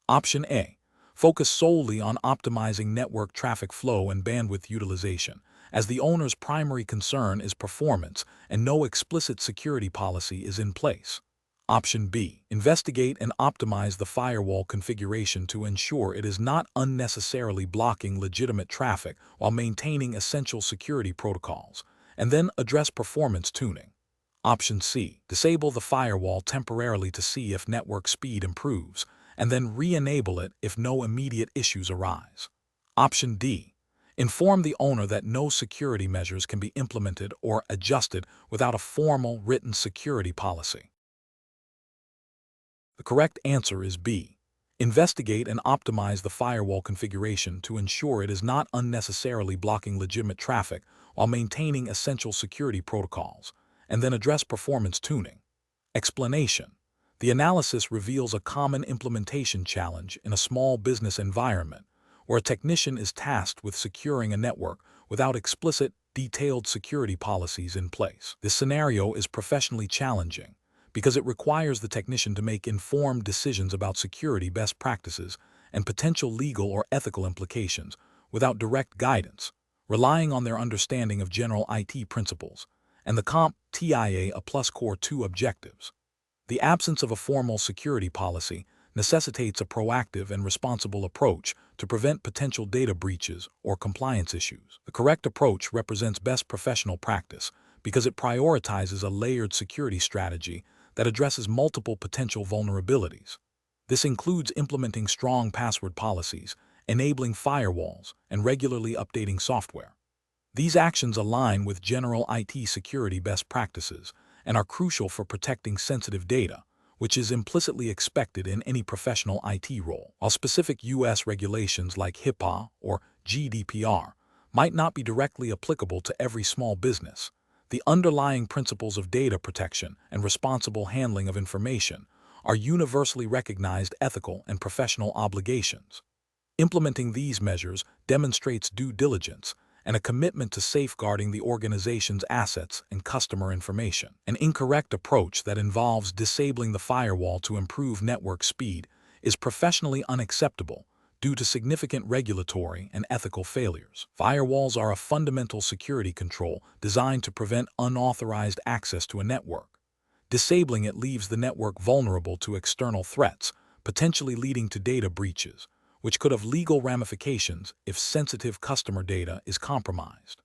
Option A. Focus solely on optimizing network traffic flow and bandwidth utilization, as the owner's primary concern is performance and no explicit security policy is in place. Option B. Investigate and optimize the firewall configuration to ensure it is not unnecessarily blocking legitimate traffic while maintaining essential security protocols, and then address performance tuning. Option C. Disable the firewall temporarily to see if network speed improves, and then re-enable it if no immediate issues arise. Option D. Inform the owner that no security measures can be implemented or adjusted without a formal written security policy. The correct answer is B. Investigate and optimize the firewall configuration to ensure it is not unnecessarily blocking legitimate traffic while maintaining essential security protocols, and then address performance tuning. Explanation. The analysis reveals a common implementation challenge in a small business environment where a technician is tasked with securing a network without explicit, detailed security policies in place. This scenario is professionally challenging because it requires the technician to make informed decisions about security best practices and potential legal or ethical implications without direct guidance, relying on their understanding of general IT principles and the CompTIA A+ Core 2 objectives. The absence of a formal security policy necessitates a proactive and responsible approach to prevent potential data breaches or compliance issues. The correct approach represents best professional practice because it prioritizes a layered security strategy that addresses multiple potential vulnerabilities. This includes implementing strong password policies, enabling firewalls, and regularly updating software. These actions align with general IT security best practices and are crucial for protecting sensitive data, which is implicitly expected in any professional IT role. While specific U.S. regulations like HIPAA or GDPR might not be directly applicable to every small business, the underlying principles of data protection and responsible handling of information are universally recognized ethical and professional obligations. Implementing these measures demonstrates due diligence and a commitment to safeguarding the organization's assets and customer information. An incorrect approach that involves disabling the firewall to improve network speed is professionally unacceptable due to significant regulatory and ethical failures. Firewalls are a fundamental security control designed to prevent unauthorized access to a network. Disabling it leaves the network vulnerable to external threats, potentially leading to data breaches, which could have legal ramifications if sensitive customer data is compromised.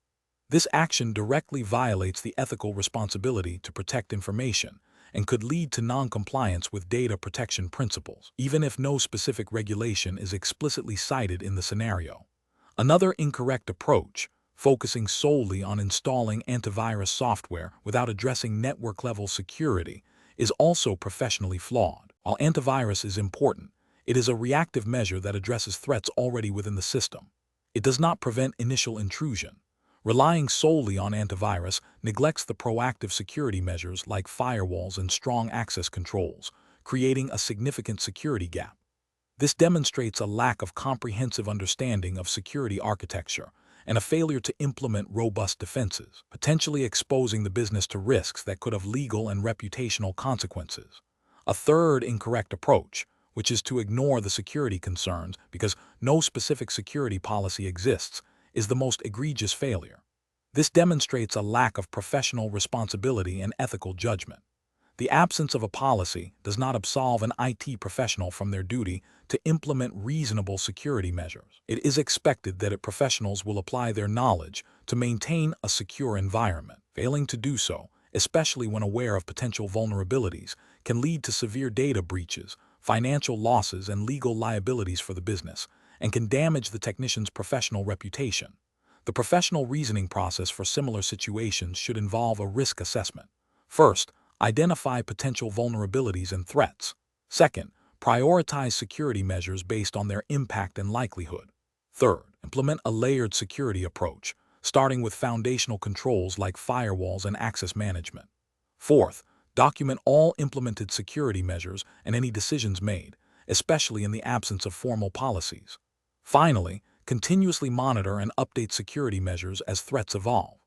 This action directly violates the ethical responsibility to protect information and could lead to non-compliance with data protection principles, even if no specific regulation is explicitly cited in the scenario. Another incorrect approach, focusing solely on installing antivirus software without addressing network-level security, is also professionally flawed. While antivirus is important, it is a reactive measure that addresses threats already within the system. It does not prevent initial intrusion. Relying solely on antivirus neglects the proactive security measures like firewalls and strong access controls, creating a significant security gap. This demonstrates a lack of comprehensive understanding of security architecture and a failure to implement robust defenses, potentially exposing the business to risks that could have legal and reputational consequences. A third incorrect approach, which is to ignore the security concerns because no specific security policy exists, is the most egregious failure. This demonstrates a lack of professional responsibility and ethical judgment. The absence of a policy does not absolve an IT professional from their duty to implement reasonable security measures. It is expected that professionals will apply their knowledge to maintain a secure environment. Failing to do so, especially when aware of potential vulnerabilities, can lead to severe data breaches, financial losses, and legal liabilities for the business, and can damage the technician's professional reputation. The professional reasoning process for similar situations should involve a risk assessment. First, Identify potential vulnerabilities and threats. Second, prioritize security measures based on their impact and likelihood. Third, implement a layered security approach, starting with foundational controls like firewalls and access management. Fourth, document all implemented security measures and any decisions made, especially in the absence of formal policies. Finally, continuously monitor and update security measures as threats evolve.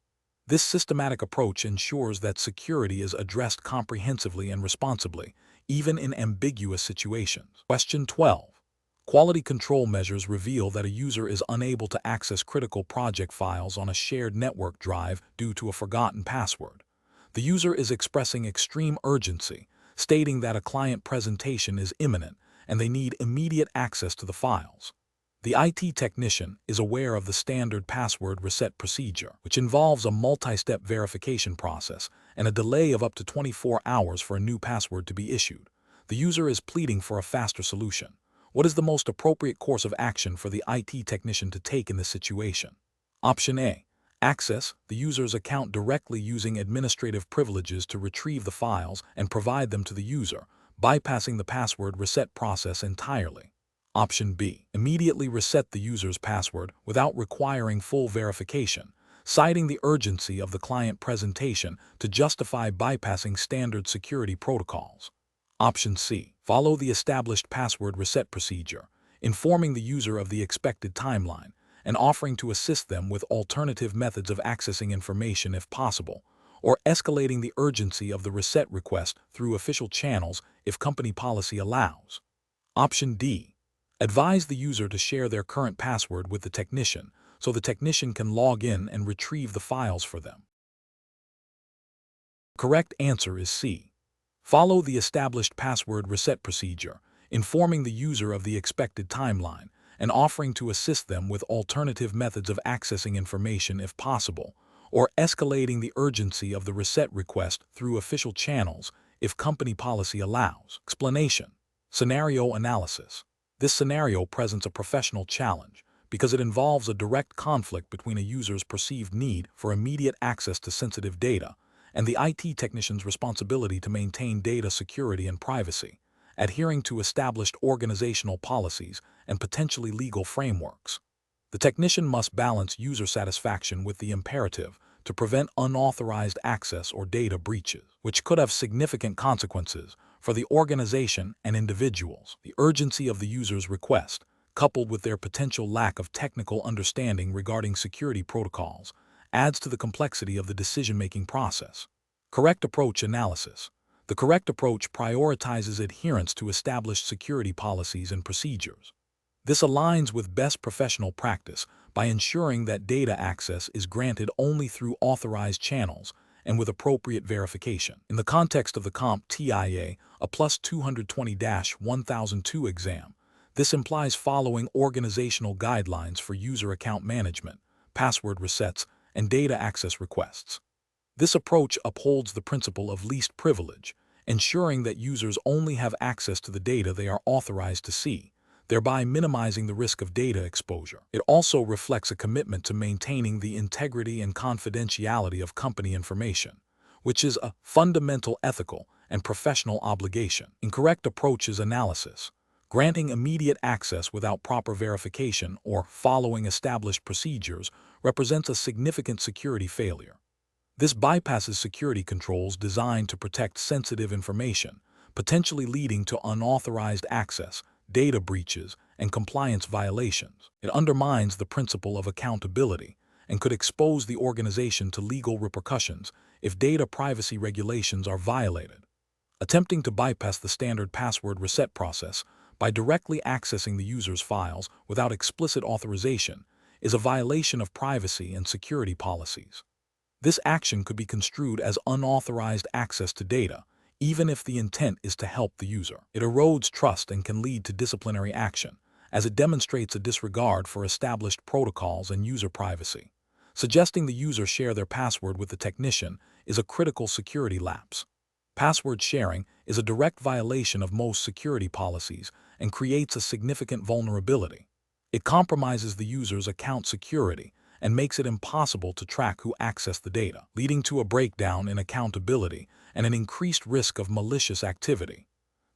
This systematic approach ensures that security is addressed comprehensively and responsibly, even in ambiguous situations. Question 12. Quality control measures reveal that a user is unable to access critical project files on a shared network drive due to a forgotten password. The user is expressing extreme urgency, stating that a client presentation is imminent and they need immediate access to the files. The IT technician is aware of the standard password reset procedure, which involves a multi-step verification process and a delay of up to 24 hours for a new password to be issued. The user is pleading for a faster solution. What is the most appropriate course of action for the IT technician to take in this situation? Option A. Access the user's account directly using administrative privileges to retrieve the files and provide them to the user, bypassing the password reset process entirely. Option B. Immediately reset the user's password without requiring full verification, citing the urgency of the client presentation to justify bypassing standard security protocols. Option C. Follow the established password reset procedure, informing the user of the expected timeline and offering to assist them with alternative methods of accessing information if possible, or escalating the urgency of the reset request through official channels if company policy allows. Option D. Advise the user to share their current password with the technician so the technician can log in and retrieve the files for them. Correct answer is C. Follow the established password reset procedure, informing the user of the expected timeline and offering to assist them with alternative methods of accessing information if possible, or escalating the urgency of the reset request through official channels if company policy allows. Explanation. Scenario analysis. This scenario presents a professional challenge because it involves a direct conflict between a user's perceived need for immediate access to sensitive data and the IT technician's responsibility to maintain data security and privacy, adhering to established organizational policies and potentially legal frameworks. The technician must balance user satisfaction with the imperative to prevent unauthorized access or data breaches, which could have significant consequences for the organization and individuals. The urgency of the user's request, coupled with their potential lack of technical understanding regarding security protocols, adds to the complexity of the decision-making process. Correct approach analysis. The correct approach prioritizes adherence to established security policies and procedures. This aligns with best professional practice by ensuring that data access is granted only through authorized channels and with appropriate verification. In the context of the CompTIA, a plus 220-1002 exam, this implies following organizational guidelines for user account management, password resets, and data access requests. This approach upholds the principle of least privilege, ensuring that users only have access to the data they are authorized to see, thereby minimizing the risk of data exposure. It also reflects a commitment to maintaining the integrity and confidentiality of company information, which is a fundamental ethical and professional obligation. Incorrect approaches analysis. Granting immediate access without proper verification or following established procedures represents a significant security failure. This bypasses security controls designed to protect sensitive information, potentially leading to unauthorized access, data breaches, and compliance violations. It undermines the principle of accountability and could expose the organization to legal repercussions if data privacy regulations are violated. Attempting to bypass the standard password reset process by directly accessing the user's files without explicit authorization is a violation of privacy and security policies. This action could be construed as unauthorized access to data, even if the intent is to help the user. It erodes trust and can lead to disciplinary action, as it demonstrates a disregard for established protocols and user privacy. Suggesting the user share their password with the technician is a critical security lapse. Password sharing is a direct violation of most security policies and creates a significant vulnerability. It compromises the user's account security and makes it impossible to track who accessed the data, leading to a breakdown in accountability and an increased risk of malicious activity.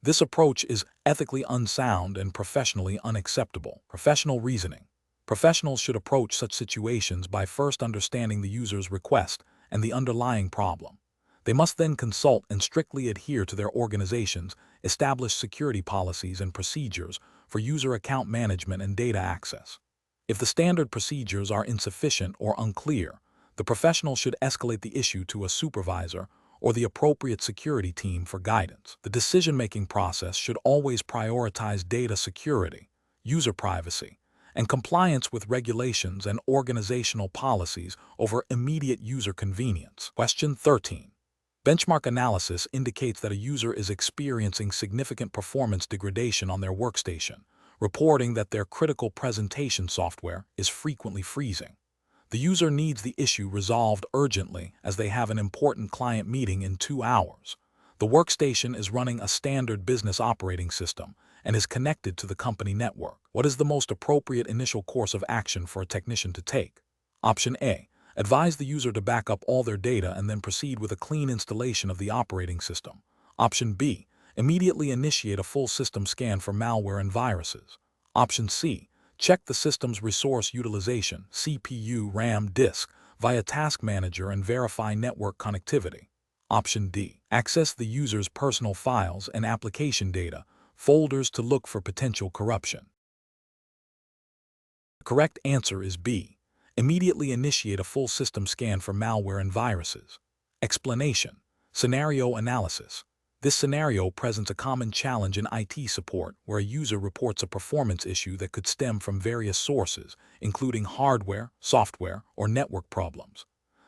This approach is ethically unsound and professionally unacceptable. Professional reasoning. Professionals should approach such situations by first understanding the user's request and the underlying problem. They must then consult and strictly adhere to their organization's established security policies and procedures for user account management and data access. If the standard procedures are insufficient or unclear, the professional should escalate the issue to a supervisor or the appropriate security team for guidance. The decision-making process should always prioritize data security, user privacy, and compliance with regulations and organizational policies over immediate user convenience. Question 13. Benchmark analysis indicates that a user is experiencing significant performance degradation on their workstation, reporting that their critical presentation software is frequently freezing. The user needs the issue resolved urgently as they have an important client meeting in 2 hours. The workstation is running a standard business operating system and is connected to the company network. What is the most appropriate initial course of action for a technician to take? Option A. Advise the user to back up all their data and then proceed with a clean installation of the operating system. Option B. Immediately initiate a full system scan for malware and viruses. Option C. Check the system's resource utilization, CPU, RAM, disk, via Task Manager and verify network connectivity. Option D. Access the user's personal files and application data, folders to look for potential corruption. The correct answer is B. Immediately initiate a full system scan for malware and viruses. Explanation. Scenario analysis. This scenario presents a common challenge in IT support where a user reports a performance issue that could stem from various sources, including hardware, software, or network problems.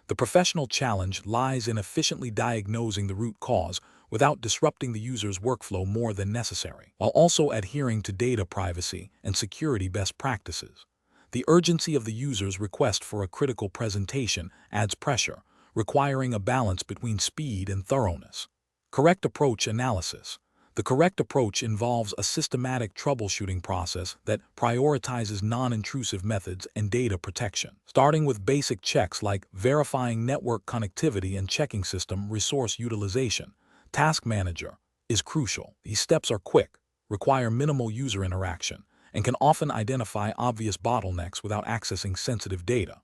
The professional challenge lies in efficiently diagnosing the root cause without disrupting the user's workflow more than necessary, while also adhering to data privacy and security best practices. The urgency of the user's request for a critical presentation adds pressure, requiring a balance between speed and thoroughness. Correct approach analysis. The correct approach involves a systematic troubleshooting process that prioritizes non-intrusive methods and data protection. Starting with basic checks like verifying network connectivity and checking system resource utilization, Task Manager is crucial. These steps are quick, require minimal user interaction, and can often identify obvious bottlenecks without accessing sensitive data.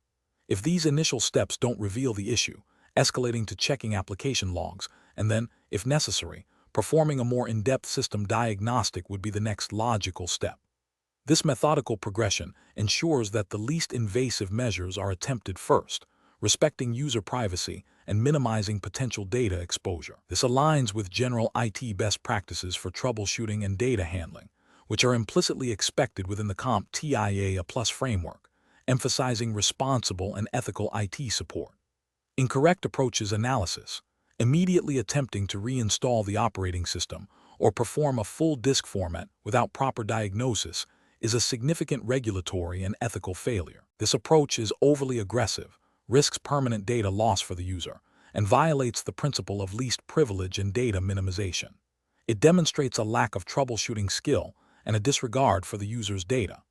If these initial steps don't reveal the issue, escalating to checking application logs, and then, if necessary, performing a more in-depth system diagnostic would be the next logical step. This methodical progression ensures that the least invasive measures are attempted first, respecting user privacy and minimizing potential data exposure. This aligns with general IT best practices for troubleshooting and data handling, which are implicitly expected within the CompTIA Plus framework, emphasizing responsible and ethical IT support. Incorrect approaches analysis. Immediately attempting to reinstall the operating system or perform a full disk format without proper diagnosis is a significant regulatory and ethical failure. This approach is overly aggressive, risks permanent data loss for the user, and violates the principle of least privilege and data minimization. It demonstrates a lack of troubleshooting skill and a disregard for the user's data.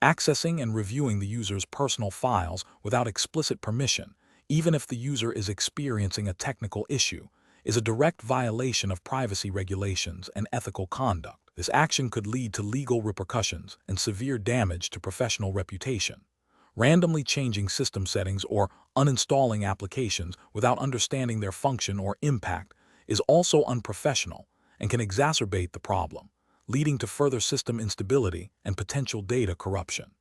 Accessing and reviewing the user's personal files without explicit permission, even if the user is experiencing a technical issue, is a direct violation of privacy regulations and ethical conduct. This action could lead to legal repercussions and severe damage to professional reputation. Randomly changing system settings or uninstalling applications without understanding their function or impact is also unprofessional and can exacerbate the problem, leading to further system instability and potential data corruption.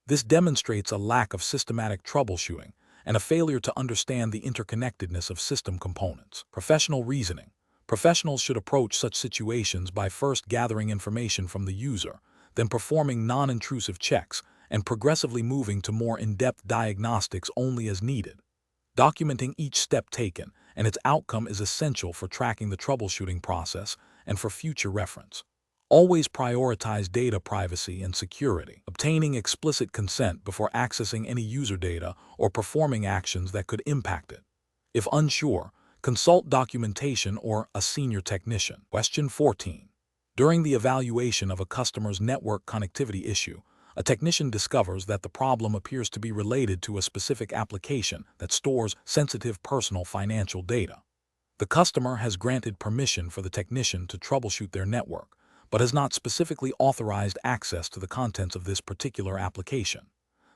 This demonstrates a lack of systematic troubleshooting and a failure to understand the interconnectedness of system components. Professional reasoning. Professionals should approach such situations by first gathering information from the user, then performing non-intrusive checks, and progressively moving to more in-depth diagnostics only as needed. Documenting each step taken and its outcome is essential for tracking the troubleshooting process and for future reference. Always prioritize data privacy and security, obtaining explicit consent before accessing any user data or performing actions that could impact it. If unsure, consult documentation or a senior technician. Question 14. During the evaluation of a customer's network connectivity issue, a technician discovers that the problem appears to be related to a specific application that stores sensitive personal financial data. The customer has granted permission for the technician to troubleshoot their network, but has not specifically authorized access to the contents of this particular application.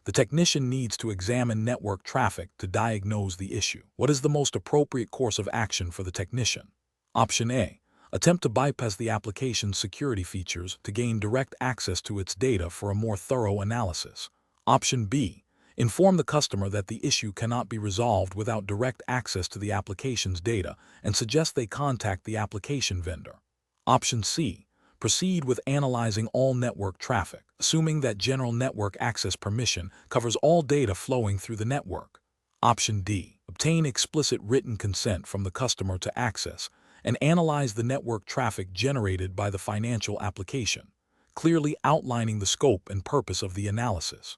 The technician needs to examine network traffic to diagnose the issue. What is the most appropriate course of action for the technician? Option A. Attempt to bypass the application's security features to gain direct access to its data for a more thorough analysis. Option B. Inform the customer that the issue cannot be resolved without direct access to the application's data and suggest they contact the application vendor. Option C. Proceed with analyzing all network traffic, assuming that general network access permission covers all data flowing through the network. Option D. Obtain explicit written consent from the customer to access and analyze the network traffic generated by the financial application, clearly outlining the scope and purpose of the analysis.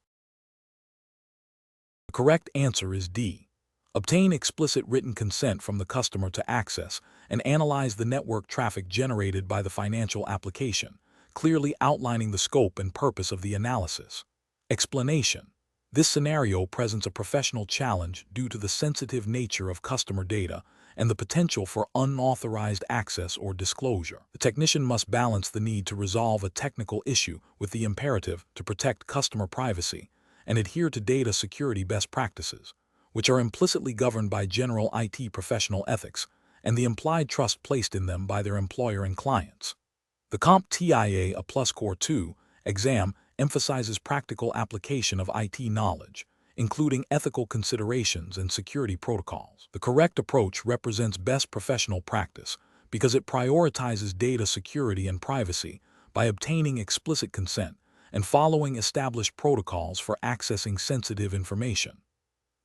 The correct answer is D. Obtain explicit written consent from the customer to access and analyze the network traffic generated by the financial application, clearly outlining the scope and purpose of the analysis. Explanation. This scenario presents a professional challenge due to the sensitive nature of customer data and the potential for unauthorized access or disclosure. The technician must balance the need to resolve a technical issue with the imperative to protect customer privacy and adhere to data security best practices, which are implicitly governed by general IT professional ethics and the implied trust placed in them by their employer and clients. The CompTIA A+ Core 2 exam emphasizes practical application of IT knowledge, including ethical considerations and security protocols. The correct approach represents best professional practice because it prioritizes data security and privacy by obtaining explicit consent and following established protocols for accessing sensitive information.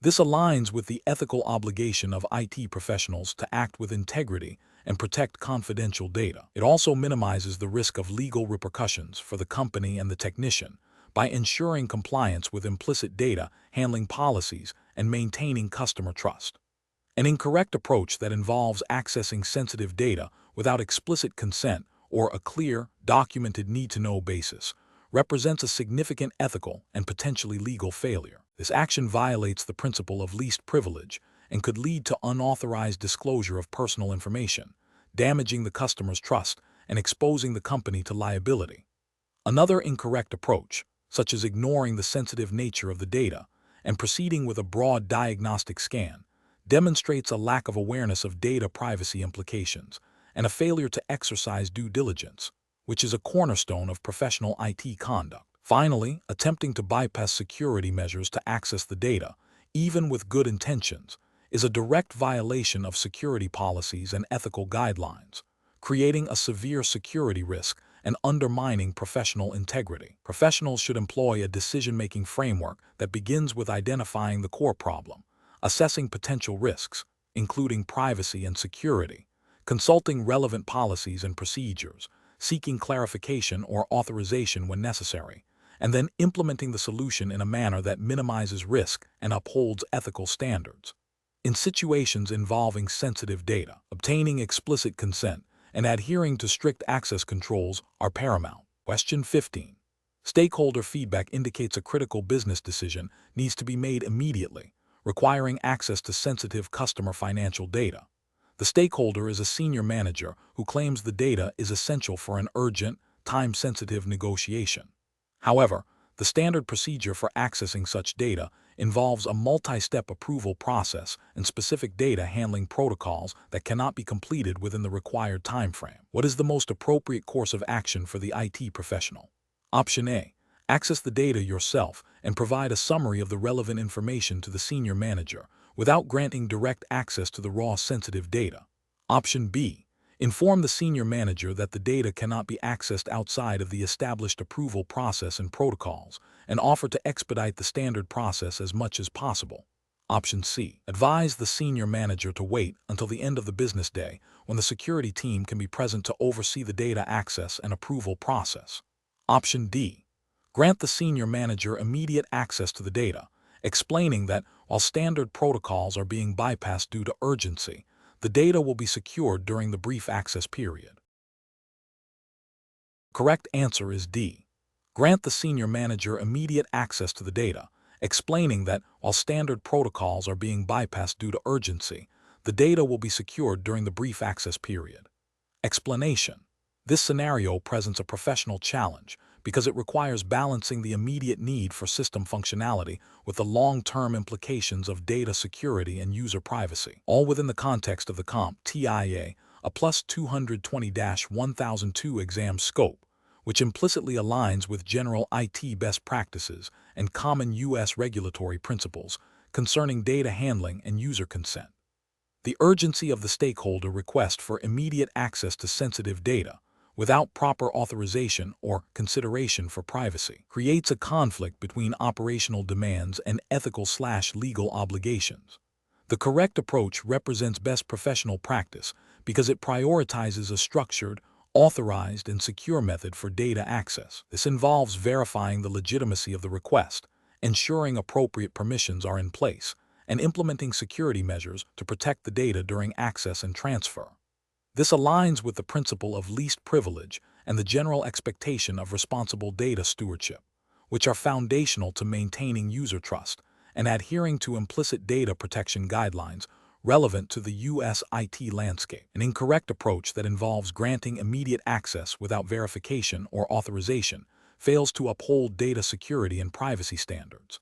This aligns with the ethical obligation of IT professionals to act with integrity and protect confidential data. It also minimizes the risk of legal repercussions for the company and the technician by ensuring compliance with implicit data handling policies and maintaining customer trust. An incorrect approach that involves accessing sensitive data without explicit consent or a clear, documented need-to-know basis represents a significant ethical and potentially legal failure. This action violates the principle of least privilege and could lead to unauthorized disclosure of personal information, damaging the customer's trust and exposing the company to liability. Another incorrect approach, such as ignoring the sensitive nature of the data and proceeding with a broad diagnostic scan, demonstrates a lack of awareness of data privacy implications and a failure to exercise due diligence, which is a cornerstone of professional IT conduct. Finally, attempting to bypass security measures to access the data, even with good intentions, is a direct violation of security policies and ethical guidelines, creating a severe security risk and undermining professional integrity. Professionals should employ a decision-making framework that begins with identifying the core problem, assessing potential risks, including privacy and security, consulting relevant policies and procedures, seeking clarification or authorization when necessary, and then implementing the solution in a manner that minimizes risk and upholds ethical standards. In situations involving sensitive data, obtaining explicit consent and adhering to strict access controls are paramount. Question 15. Stakeholder feedback indicates a critical business decision needs to be made immediately, requiring access to sensitive customer financial data. The stakeholder is a senior manager who claims the data is essential for an urgent, time-sensitive negotiation. However, the standard procedure for accessing such data involves a multi-step approval process and specific data handling protocols that cannot be completed within the required timeframe. What is the most appropriate course of action for the IT professional? Option A. Access the data yourself and provide a summary of the relevant information to the senior manager without granting direct access to the raw sensitive data. Option B. Inform the senior manager that the data cannot be accessed outside of the established approval process and protocols, and offer to expedite the standard process as much as possible. Option C. Advise the senior manager to wait until the end of the business day when the security team can be present to oversee the data access and approval process. Option D. Grant the senior manager immediate access to the data, explaining that while standard protocols are being bypassed due to urgency, the data will be secured during the brief access period. Correct answer is D. Grant the senior manager immediate access to the data, explaining that while standard protocols are being bypassed due to urgency, The data will be secured during the brief access period. Explanation. This scenario presents a professional challenge because it requires balancing the immediate need for system functionality with the long-term implications of data security and user privacy, all within the context of the CompTIA, a plus 220-1002 exam scope, which implicitly aligns with general IT best practices and common U.S. regulatory principles concerning data handling and user consent. The urgency of the stakeholder request for immediate access to sensitive data without proper authorization or consideration for privacy creates a conflict between operational demands and ethical/legal obligations. The correct approach represents best professional practice because it prioritizes a structured, authorized, and secure method for data access. This involves verifying the legitimacy of the request, ensuring appropriate permissions are in place, and implementing security measures to protect the data during access and transfer. This aligns with the principle of least privilege and the general expectation of responsible data stewardship, which are foundational to maintaining user trust and adhering to implicit data protection guidelines relevant to the U.S. IT landscape. An incorrect approach that involves granting immediate access without verification or authorization fails to uphold data security and privacy standards.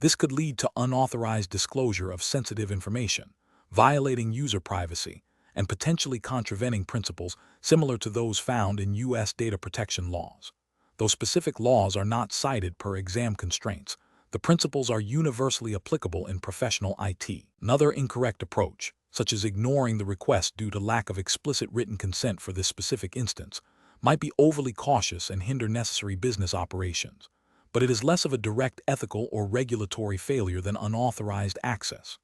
This could lead to unauthorized disclosure of sensitive information, violating user privacy, and potentially contravening principles similar to those found in U.S. data protection laws. Though specific laws are not cited per exam constraints, the principles are universally applicable in professional IT. Another incorrect approach, such as ignoring the request due to lack of explicit written consent for this specific instance, might be overly cautious and hinder necessary business operations, but it is less of a direct ethical or regulatory failure than unauthorized access.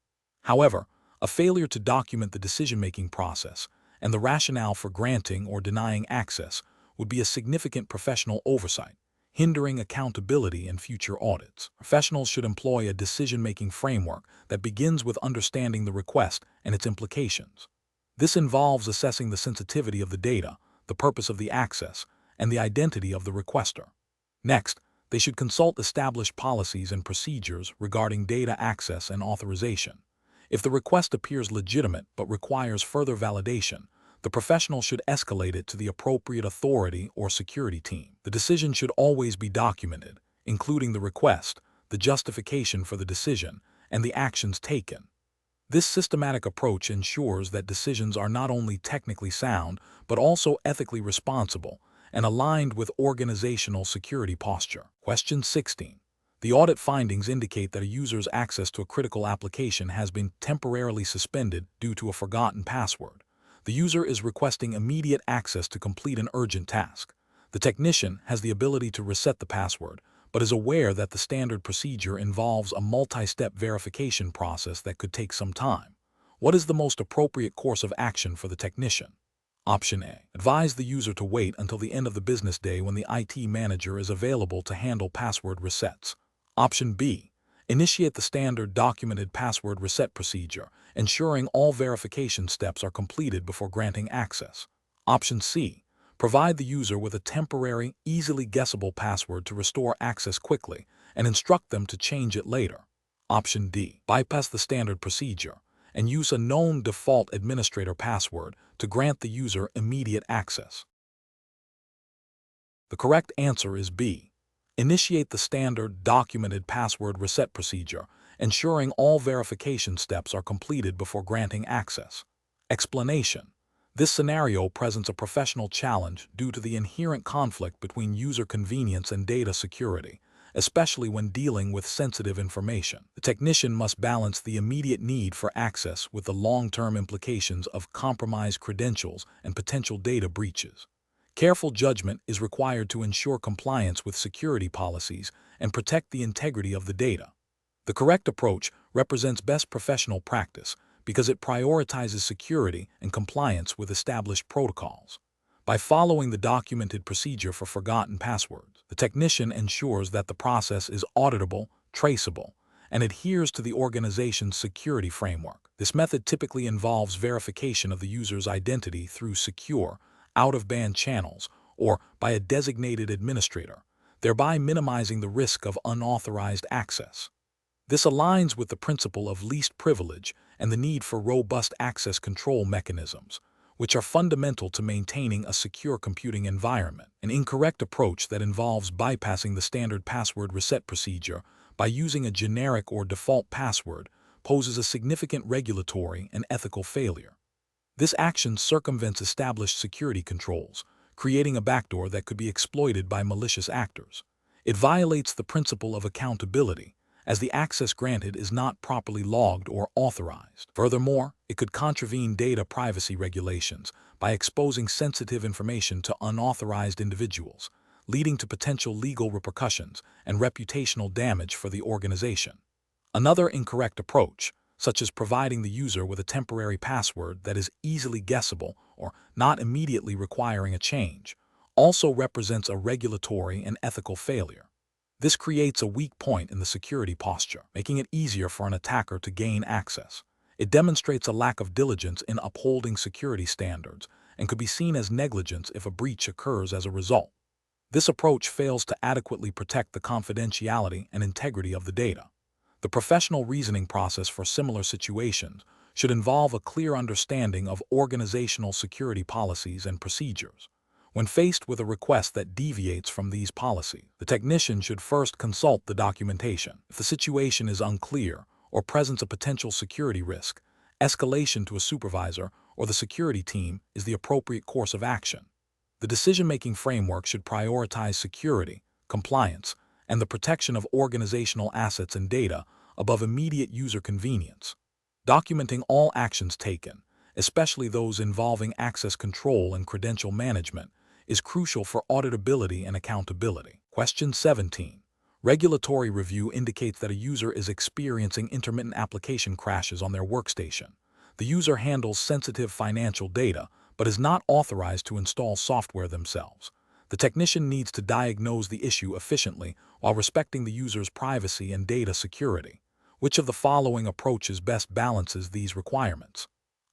However, a failure to document the decision-making process and the rationale for granting or denying access would be a significant professional oversight, hindering accountability in future audits. Professionals should employ a decision-making framework that begins with understanding the request and its implications. This involves assessing the sensitivity of the data, the purpose of the access, and the identity of the requester. Next, they should consult established policies and procedures regarding data access and authorization. If the request appears legitimate but requires further validation, the professional should escalate it to the appropriate authority or security team. The decision should always be documented, including the request, the justification for the decision, and the actions taken. This systematic approach ensures that decisions are not only technically sound but also ethically responsible and aligned with organizational security posture. Question 16. The audit findings indicate that a user's access to a critical application has been temporarily suspended due to a forgotten password. The user is requesting immediate access to complete an urgent task. The technician has the ability to reset the password, but is aware that the standard procedure involves a multi-step verification process that could take some time. What is the most appropriate course of action for the technician? Option A. Advise the user to wait until the end of the business day when the IT manager is available to handle password resets. Option B. Initiate the standard documented password reset procedure, ensuring all verification steps are completed before granting access. Option C. Provide the user with a temporary, easily guessable password to restore access quickly and instruct them to change it later. Option D. Bypass the standard procedure and use a known default administrator password to grant the user immediate access. The correct answer is B. Initiate the standard documented password reset procedure, ensuring all verification steps are completed before granting access. Explanation. This scenario presents a professional challenge due to the inherent conflict between user convenience and data security, especially when dealing with sensitive information. The technician must balance the immediate need for access with the long-term implications of compromised credentials and potential data breaches. Careful judgment is required to ensure compliance with security policies and protect the integrity of the data. The correct approach represents best professional practice because it prioritizes security and compliance with established protocols. By following the documented procedure for forgotten passwords, the technician ensures that the process is auditable, traceable, and adheres to the organization's security framework. This method typically involves verification of the user's identity through secure, out-of-band channels or by a designated administrator, thereby minimizing the risk of unauthorized access. This aligns with the principle of least privilege and the need for robust access control mechanisms, which are fundamental to maintaining a secure computing environment. An incorrect approach that involves bypassing the standard password reset procedure by using a generic or default password poses a significant regulatory and ethical failure. This action circumvents established security controls, creating a backdoor that could be exploited by malicious actors. It violates the principle of accountability, as the access granted is not properly logged or authorized. Furthermore, it could contravene data privacy regulations by exposing sensitive information to unauthorized individuals, leading to potential legal repercussions and reputational damage for the organization. Another incorrect approach, such as providing the user with a temporary password that is easily guessable or not immediately requiring a change, also represents a regulatory and ethical failure. This creates a weak point in the security posture, making it easier for an attacker to gain access. It demonstrates a lack of diligence in upholding security standards and could be seen as negligence if a breach occurs as a result. This approach fails to adequately protect the confidentiality and integrity of the data. The professional reasoning process for similar situations should involve a clear understanding of organizational security policies and procedures. When faced with a request that deviates from these policies, the technician should first consult the documentation. If the situation is unclear or presents a potential security risk, escalation to a supervisor or the security team is the appropriate course of action. The decision-making framework should prioritize security, compliance, and the protection of organizational assets and data above immediate user convenience. Documenting all actions taken, especially those involving access control and credential management, is crucial for auditability and accountability. Question 17. Regulatory review indicates that a user is experiencing intermittent application crashes on their workstation. The user handles sensitive financial data, but is not authorized to install software themselves. The technician needs to diagnose the issue efficiently while respecting the user's privacy and data security. Which of the following approaches best balances these requirements?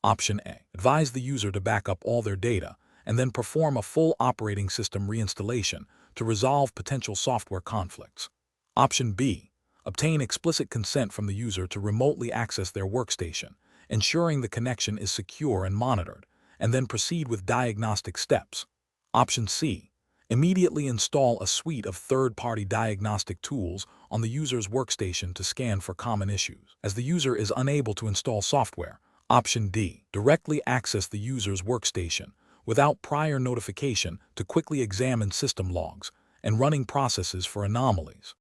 Option A. Advise the user to back up all their data and then perform a full operating system reinstallation to resolve potential software conflicts. Option B. Obtain explicit consent from the user to remotely access their workstation, ensuring the connection is secure and monitored, and then proceed with diagnostic steps. Option C. Immediately install a suite of third-party diagnostic tools on the user's workstation to scan for common issues. As the user is unable to install software, Option D. Directly access the user's workstation without prior notification to quickly examine system logs and running processes for anomalies.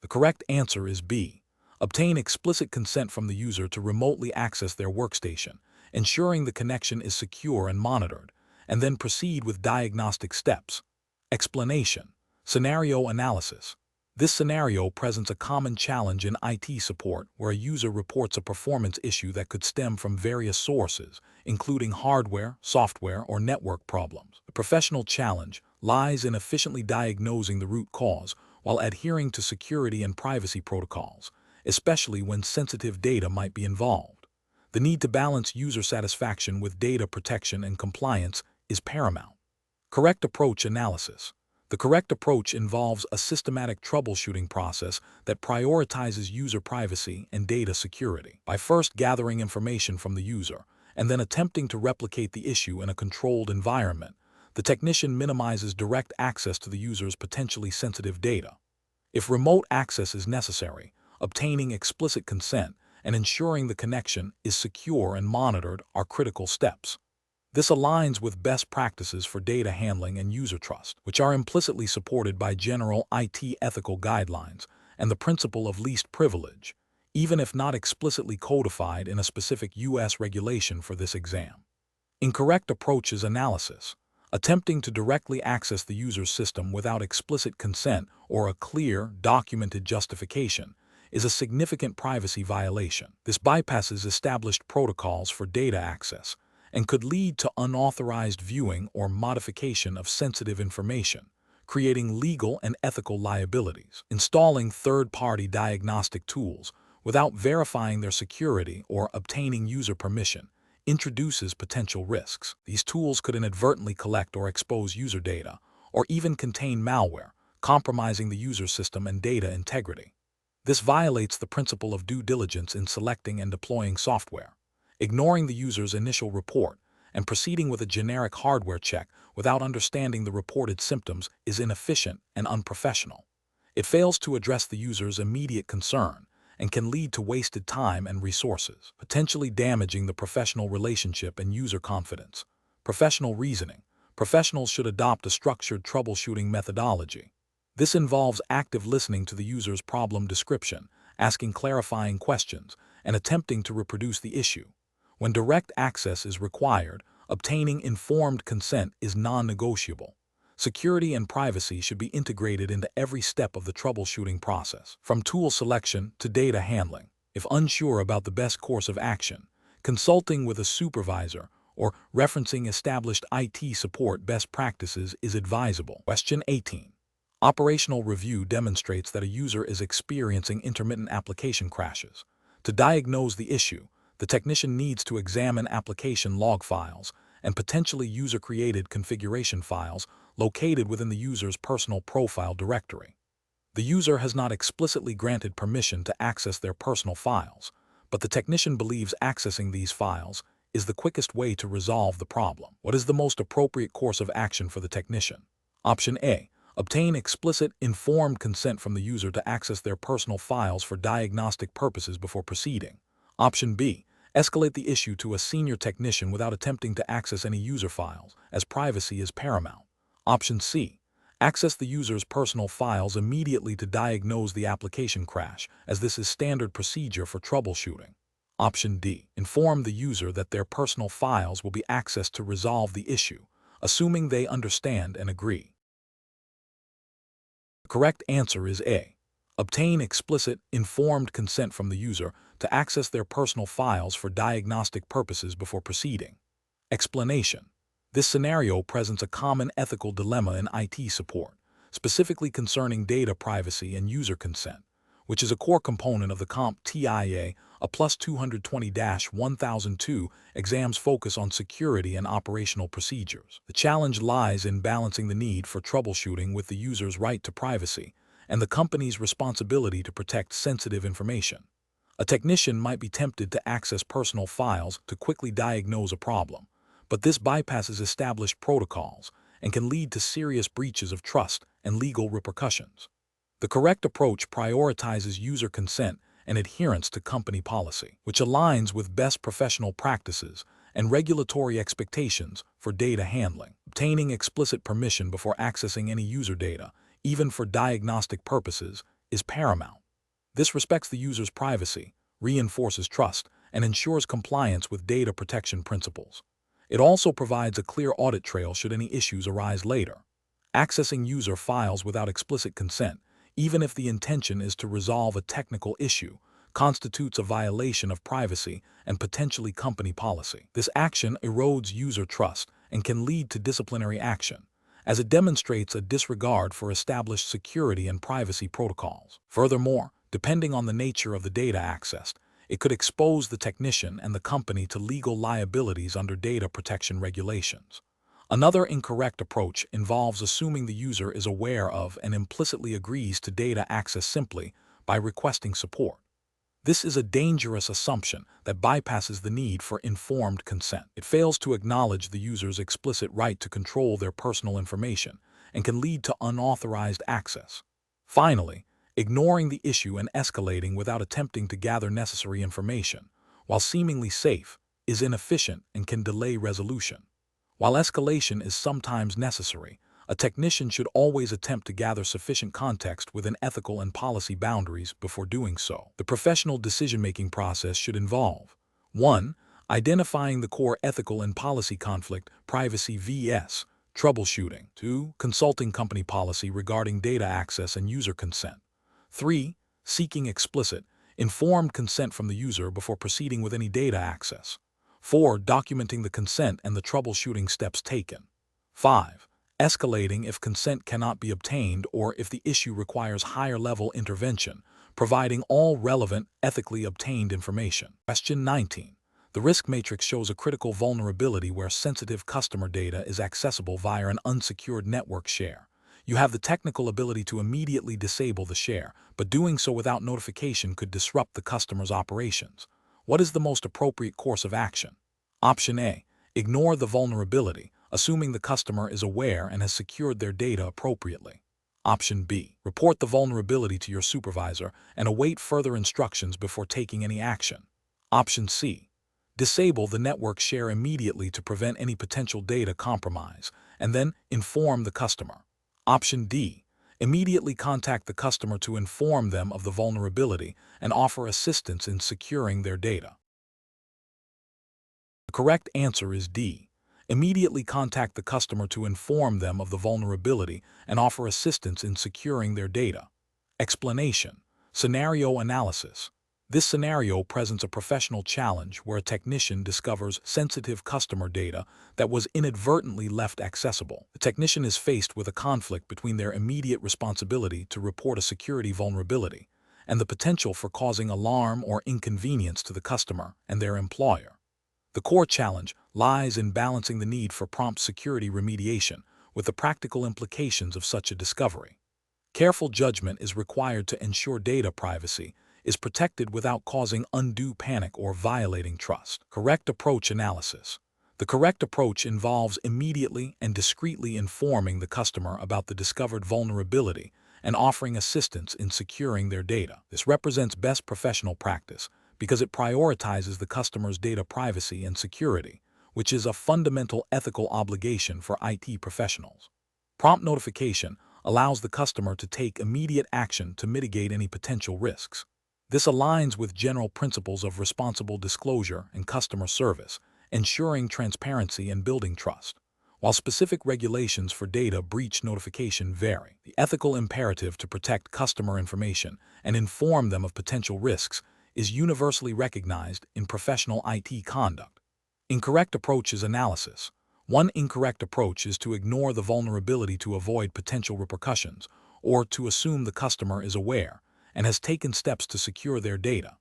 The correct answer is B. Obtain explicit consent from the user to remotely access their workstation, ensuring the connection is secure and monitored, and then proceed with diagnostic steps. Explanation. Scenario analysis. This scenario presents a common challenge in IT support where a user reports a performance issue that could stem from various sources, including hardware, software, or network problems. The professional challenge lies in efficiently diagnosing the root cause while adhering to security and privacy protocols, especially when sensitive data might be involved. The need to balance user satisfaction with data protection and compliance is paramount. Correct approach analysis. The correct approach involves a systematic troubleshooting process that prioritizes user privacy and data security. By first gathering information from the user and then attempting to replicate the issue in a controlled environment, the technician minimizes direct access to the user's potentially sensitive data. If remote access is necessary, obtaining explicit consent and ensuring the connection is secure and monitored are critical steps. This aligns with best practices for data handling and user trust, which are implicitly supported by general IT ethical guidelines and the principle of least privilege, even if not explicitly codified in a specific U.S. regulation for this exam. Incorrect approaches analysis. Attempting to directly access the user's system without explicit consent or a clear, documented justification is a significant privacy violation. This bypasses established protocols for data access and could lead to unauthorized viewing or modification of sensitive information, creating legal and ethical liabilities. Installing third-party diagnostic tools without verifying their security or obtaining user permission introduces potential risks. These tools could inadvertently collect or expose user data, or even contain malware, compromising the user system and data integrity. This violates the principle of due diligence in selecting and deploying software. Ignoring the user's initial report and proceeding with a generic hardware check without understanding the reported symptoms is inefficient and unprofessional. It fails to address the user's immediate concern and can lead to wasted time and resources, potentially damaging the professional relationship and user confidence. Professional reasoning. Professionals should adopt a structured troubleshooting methodology. This involves active listening to the user's problem description, asking clarifying questions, and attempting to reproduce the issue. When direct access is required, obtaining informed consent is non-negotiable. Security and privacy should be integrated into every step of the troubleshooting process, from tool selection to data handling. If unsure about the best course of action, consulting with a supervisor or referencing established IT support best practices is advisable. Question 18. Operational review demonstrates that a user is experiencing intermittent application crashes. To diagnose the issue, the technician needs to examine application log files and potentially user-created configuration files located within the user's personal profile directory. The user has not explicitly granted permission to access their personal files, but the technician believes accessing these files is the quickest way to resolve the problem. What is the most appropriate course of action for the technician? Option A. Obtain explicit, informed consent from the user to access their personal files for diagnostic purposes before proceeding. Option B. Escalate the issue to a senior technician without attempting to access any user files, as privacy is paramount. Option C. Access the user's personal files immediately to diagnose the application crash, as this is standard procedure for troubleshooting. Option D. Inform the user that their personal files will be accessed to resolve the issue, assuming they understand and agree. The correct answer is A. Obtain explicit, informed consent from the user to access their personal files for diagnostic purposes before proceeding. Explanation. This scenario presents a common ethical dilemma in IT support, specifically concerning data privacy and user consent, which is a core component of the CompTIA, a plus 220-1002 exam's focus on security and operational procedures. The challenge lies in balancing the need for troubleshooting with the user's right to privacy and the company's responsibility to protect sensitive information. A technician might be tempted to access personal files to quickly diagnose a problem, but this bypasses established protocols and can lead to serious breaches of trust and legal repercussions. The correct approach prioritizes user consent and adherence to company policy, which aligns with best professional practices and regulatory expectations for data handling. Obtaining explicit permission before accessing any user data, even for diagnostic purposes, is paramount. This respects the user's privacy, reinforces trust, and ensures compliance with data protection principles. It also provides a clear audit trail should any issues arise later. Accessing user files without explicit consent, even if the intention is to resolve a technical issue, constitutes a violation of privacy and potentially company policy. This action erodes user trust and can lead to disciplinary action, as it demonstrates a disregard for established security and privacy protocols. Furthermore, depending on the nature of the data accessed, it could expose the technician and the company to legal liabilities under data protection regulations. Another incorrect approach involves assuming the user is aware of and implicitly agrees to data access simply by requesting support. This is a dangerous assumption that bypasses the need for informed consent. It fails to acknowledge the user's explicit right to control their personal information and can lead to unauthorized access. Finally, ignoring the issue and escalating without attempting to gather necessary information, while seemingly safe, is inefficient and can delay resolution. While escalation is sometimes necessary, a technician should always attempt to gather sufficient context within ethical and policy boundaries before doing so. The professional decision-making process should involve 1. Identifying the core ethical and policy conflict, privacy vs. troubleshooting. 2. Consulting company policy regarding data access and user consent. 3. Seeking explicit, informed consent from the user before proceeding with any data access. 4. Documenting the consent and the troubleshooting steps taken. 5. Escalating if consent cannot be obtained or if the issue requires higher-level intervention, providing all relevant, ethically obtained information. Question 19. The risk matrix shows a critical vulnerability where sensitive customer data is accessible via an unsecured network share. You have the technical ability to immediately disable the share, but doing so without notification could disrupt the customer's operations. What is the most appropriate course of action? Option A. Ignore the vulnerability, assuming the customer is aware and has secured their data appropriately. Option B. Report the vulnerability to your supervisor and await further instructions before taking any action. Option C. Disable the network share immediately to prevent any potential data compromise, and then inform the customer. Option D. Immediately contact the customer to inform them of the vulnerability and offer assistance in securing their data. The correct answer is D. Immediately contact the customer to inform them of the vulnerability and offer assistance in securing their data. Explanation. Scenario analysis. This scenario presents a professional challenge where a technician discovers sensitive customer data that was inadvertently left accessible. The technician is faced with a conflict between their immediate responsibility to report a security vulnerability and the potential for causing alarm or inconvenience to the customer and their employer. The core challenge lies in balancing the need for prompt security remediation with the practical implications of such a discovery. Careful judgment is required to ensure data privacy is protected without causing undue panic or violating trust. Correct approach analysis. The correct approach involves immediately and discreetly informing the customer about the discovered vulnerability and offering assistance in securing their data. This represents best professional practice because it prioritizes the customer's data privacy and security, which is a fundamental ethical obligation for IT professionals. Prompt notification allows the customer to take immediate action to mitigate any potential risks. This aligns with general principles of responsible disclosure and customer service, ensuring transparency and building trust. While specific regulations for data breach notification vary, the ethical imperative to protect customer information and inform them of potential risks is universally recognized in professional IT conduct. Incorrect approach is analysis. One incorrect approach is to ignore the vulnerability to avoid potential repercussions or to assume the customer is aware and has taken steps to secure their data.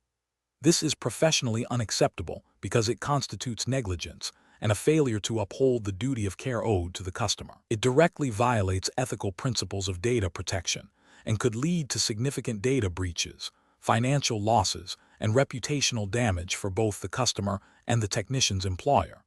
This is professionally unacceptable because it constitutes negligence and a failure to uphold the duty of care owed to the customer. It directly violates ethical principles of data protection and could lead to significant data breaches, financial losses, and reputational damage for both the customer and the technician's employer.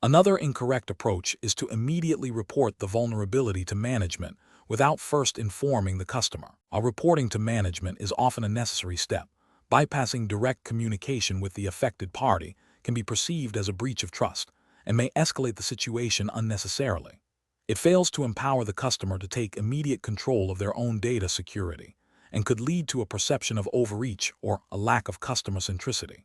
Another incorrect approach is to immediately report the vulnerability to management without first informing the customer. While reporting to management is often a necessary step, bypassing direct communication with the affected party can be perceived as a breach of trust and may escalate the situation unnecessarily. It fails to empower the customer to take immediate control of their own data security and could lead to a perception of overreach or a lack of customer centricity.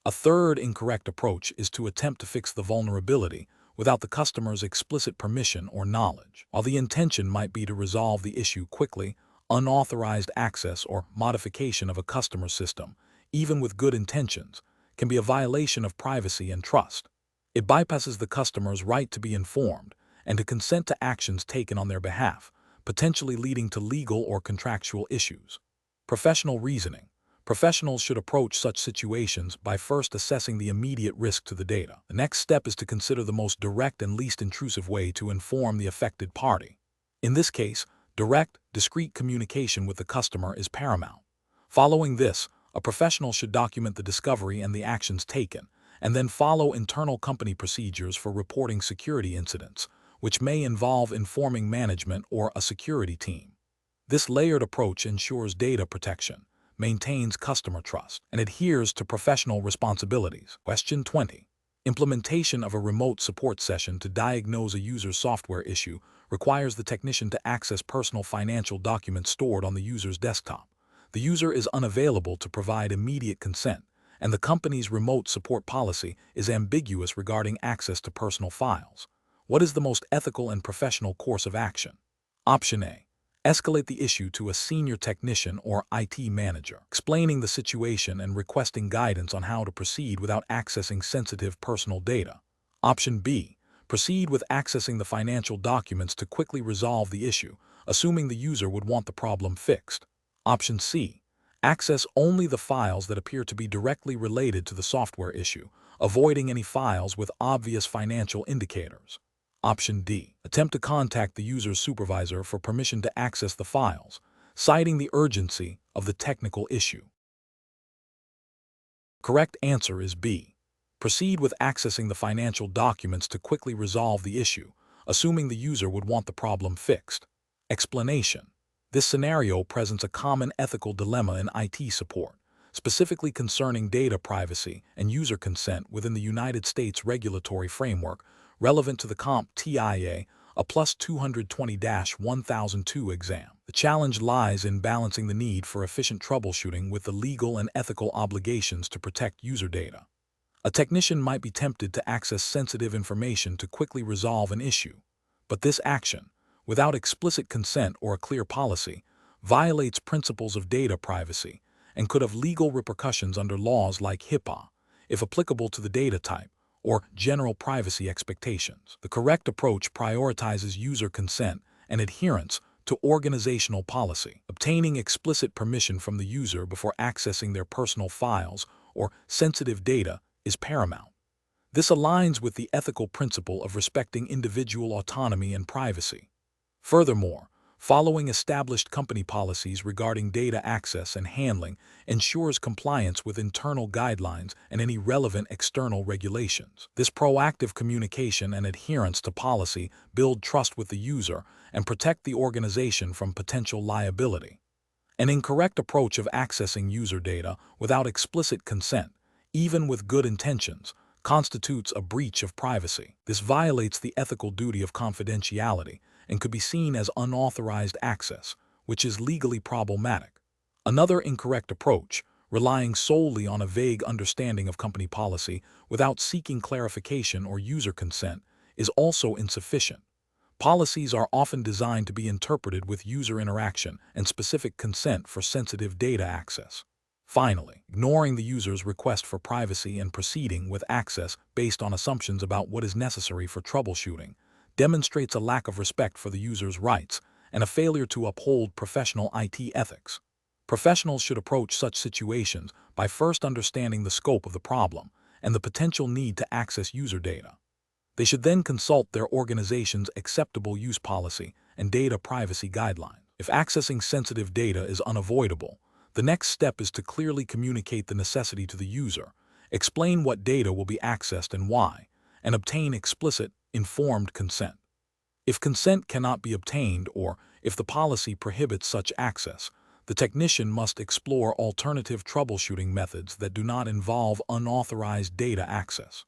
A third incorrect approach is to attempt to fix the vulnerability without the customer's explicit permission or knowledge. While the intention might be to resolve the issue quickly, unauthorized access or modification of a customer system, even with good intentions, can be a violation of privacy and trust. It bypasses the customer's right to be informed and to consent to actions taken on their behalf, potentially leading to legal or contractual issues. Professional reasoning. Professionals should approach such situations by first assessing the immediate risk to the data. The next step is to consider the most direct and least intrusive way to inform the affected party. In this case, direct, discreet communication with the customer is paramount. Following this, a professional should document the discovery and the actions taken, and then follow internal company procedures for reporting security incidents, which may involve informing management or a security team. This layered approach ensures data protection, maintains customer trust, and adheres to professional responsibilities. Question 20. Implementation of a remote support session to diagnose a user's software issue requires the technician to access personal financial documents stored on the user's desktop. The user is unavailable to provide immediate consent, and the company's remote support policy is ambiguous regarding access to personal files. What is the most ethical and professional course of action? Option A. Escalate the issue to a senior technician or IT manager, explaining the situation and requesting guidance on how to proceed without accessing sensitive personal data. Option B. Proceed with accessing the financial documents to quickly resolve the issue, assuming the user would want the problem fixed. Option C. Access only the files that appear to be directly related to the software issue, avoiding any files with obvious financial indicators. Option D. Attempt to contact the user's supervisor for permission to access the files, citing the urgency of the technical issue. Correct answer is B. Proceed with accessing the financial documents to quickly resolve the issue, assuming the user would want the problem fixed. Explanation. This scenario presents a common ethical dilemma in IT support, specifically concerning data privacy and user consent within the United States regulatory framework relevant to the CompTIA, a plus 220-1002 exam. The challenge lies in balancing the need for efficient troubleshooting with the legal and ethical obligations to protect user data. A technician might be tempted to access sensitive information to quickly resolve an issue, but this action, without explicit consent or a clear policy, violates principles of data privacy and could have legal repercussions under laws like HIPAA, if applicable to the data type, or general privacy expectations. The correct approach prioritizes user consent and adherence to organizational policy. Obtaining explicit permission from the user before accessing their personal files or sensitive data is paramount. This aligns with the ethical principle of respecting individual autonomy and privacy. Furthermore, following established company policies regarding data access and handling ensures compliance with internal guidelines and any relevant external regulations. This proactive communication and adherence to policy build trust with the user and protect the organization from potential liability. An incorrect approach of accessing user data without explicit consent, even with good intentions, constitutes a breach of privacy. This violates the ethical duty of confidentiality and could be seen as unauthorized access, which is legally problematic. Another incorrect approach, relying solely on a vague understanding of company policy without seeking clarification or user consent, is also insufficient. Policies are often designed to be interpreted with user interaction and specific consent for sensitive data access. Finally, ignoring the user's request for privacy and proceeding with access based on assumptions about what is necessary for troubleshooting demonstrates a lack of respect for the user's rights and a failure to uphold professional IT ethics. Professionals should approach such situations by first understanding the scope of the problem and the potential need to access user data. They should then consult their organization's acceptable use policy and data privacy guidelines. If accessing sensitive data is unavoidable, the next step is to clearly communicate the necessity to the user, explain what data will be accessed and why, and obtain explicit, informed consent. If consent cannot be obtained or if the policy prohibits such access, the technician must explore alternative troubleshooting methods that do not involve unauthorized data access.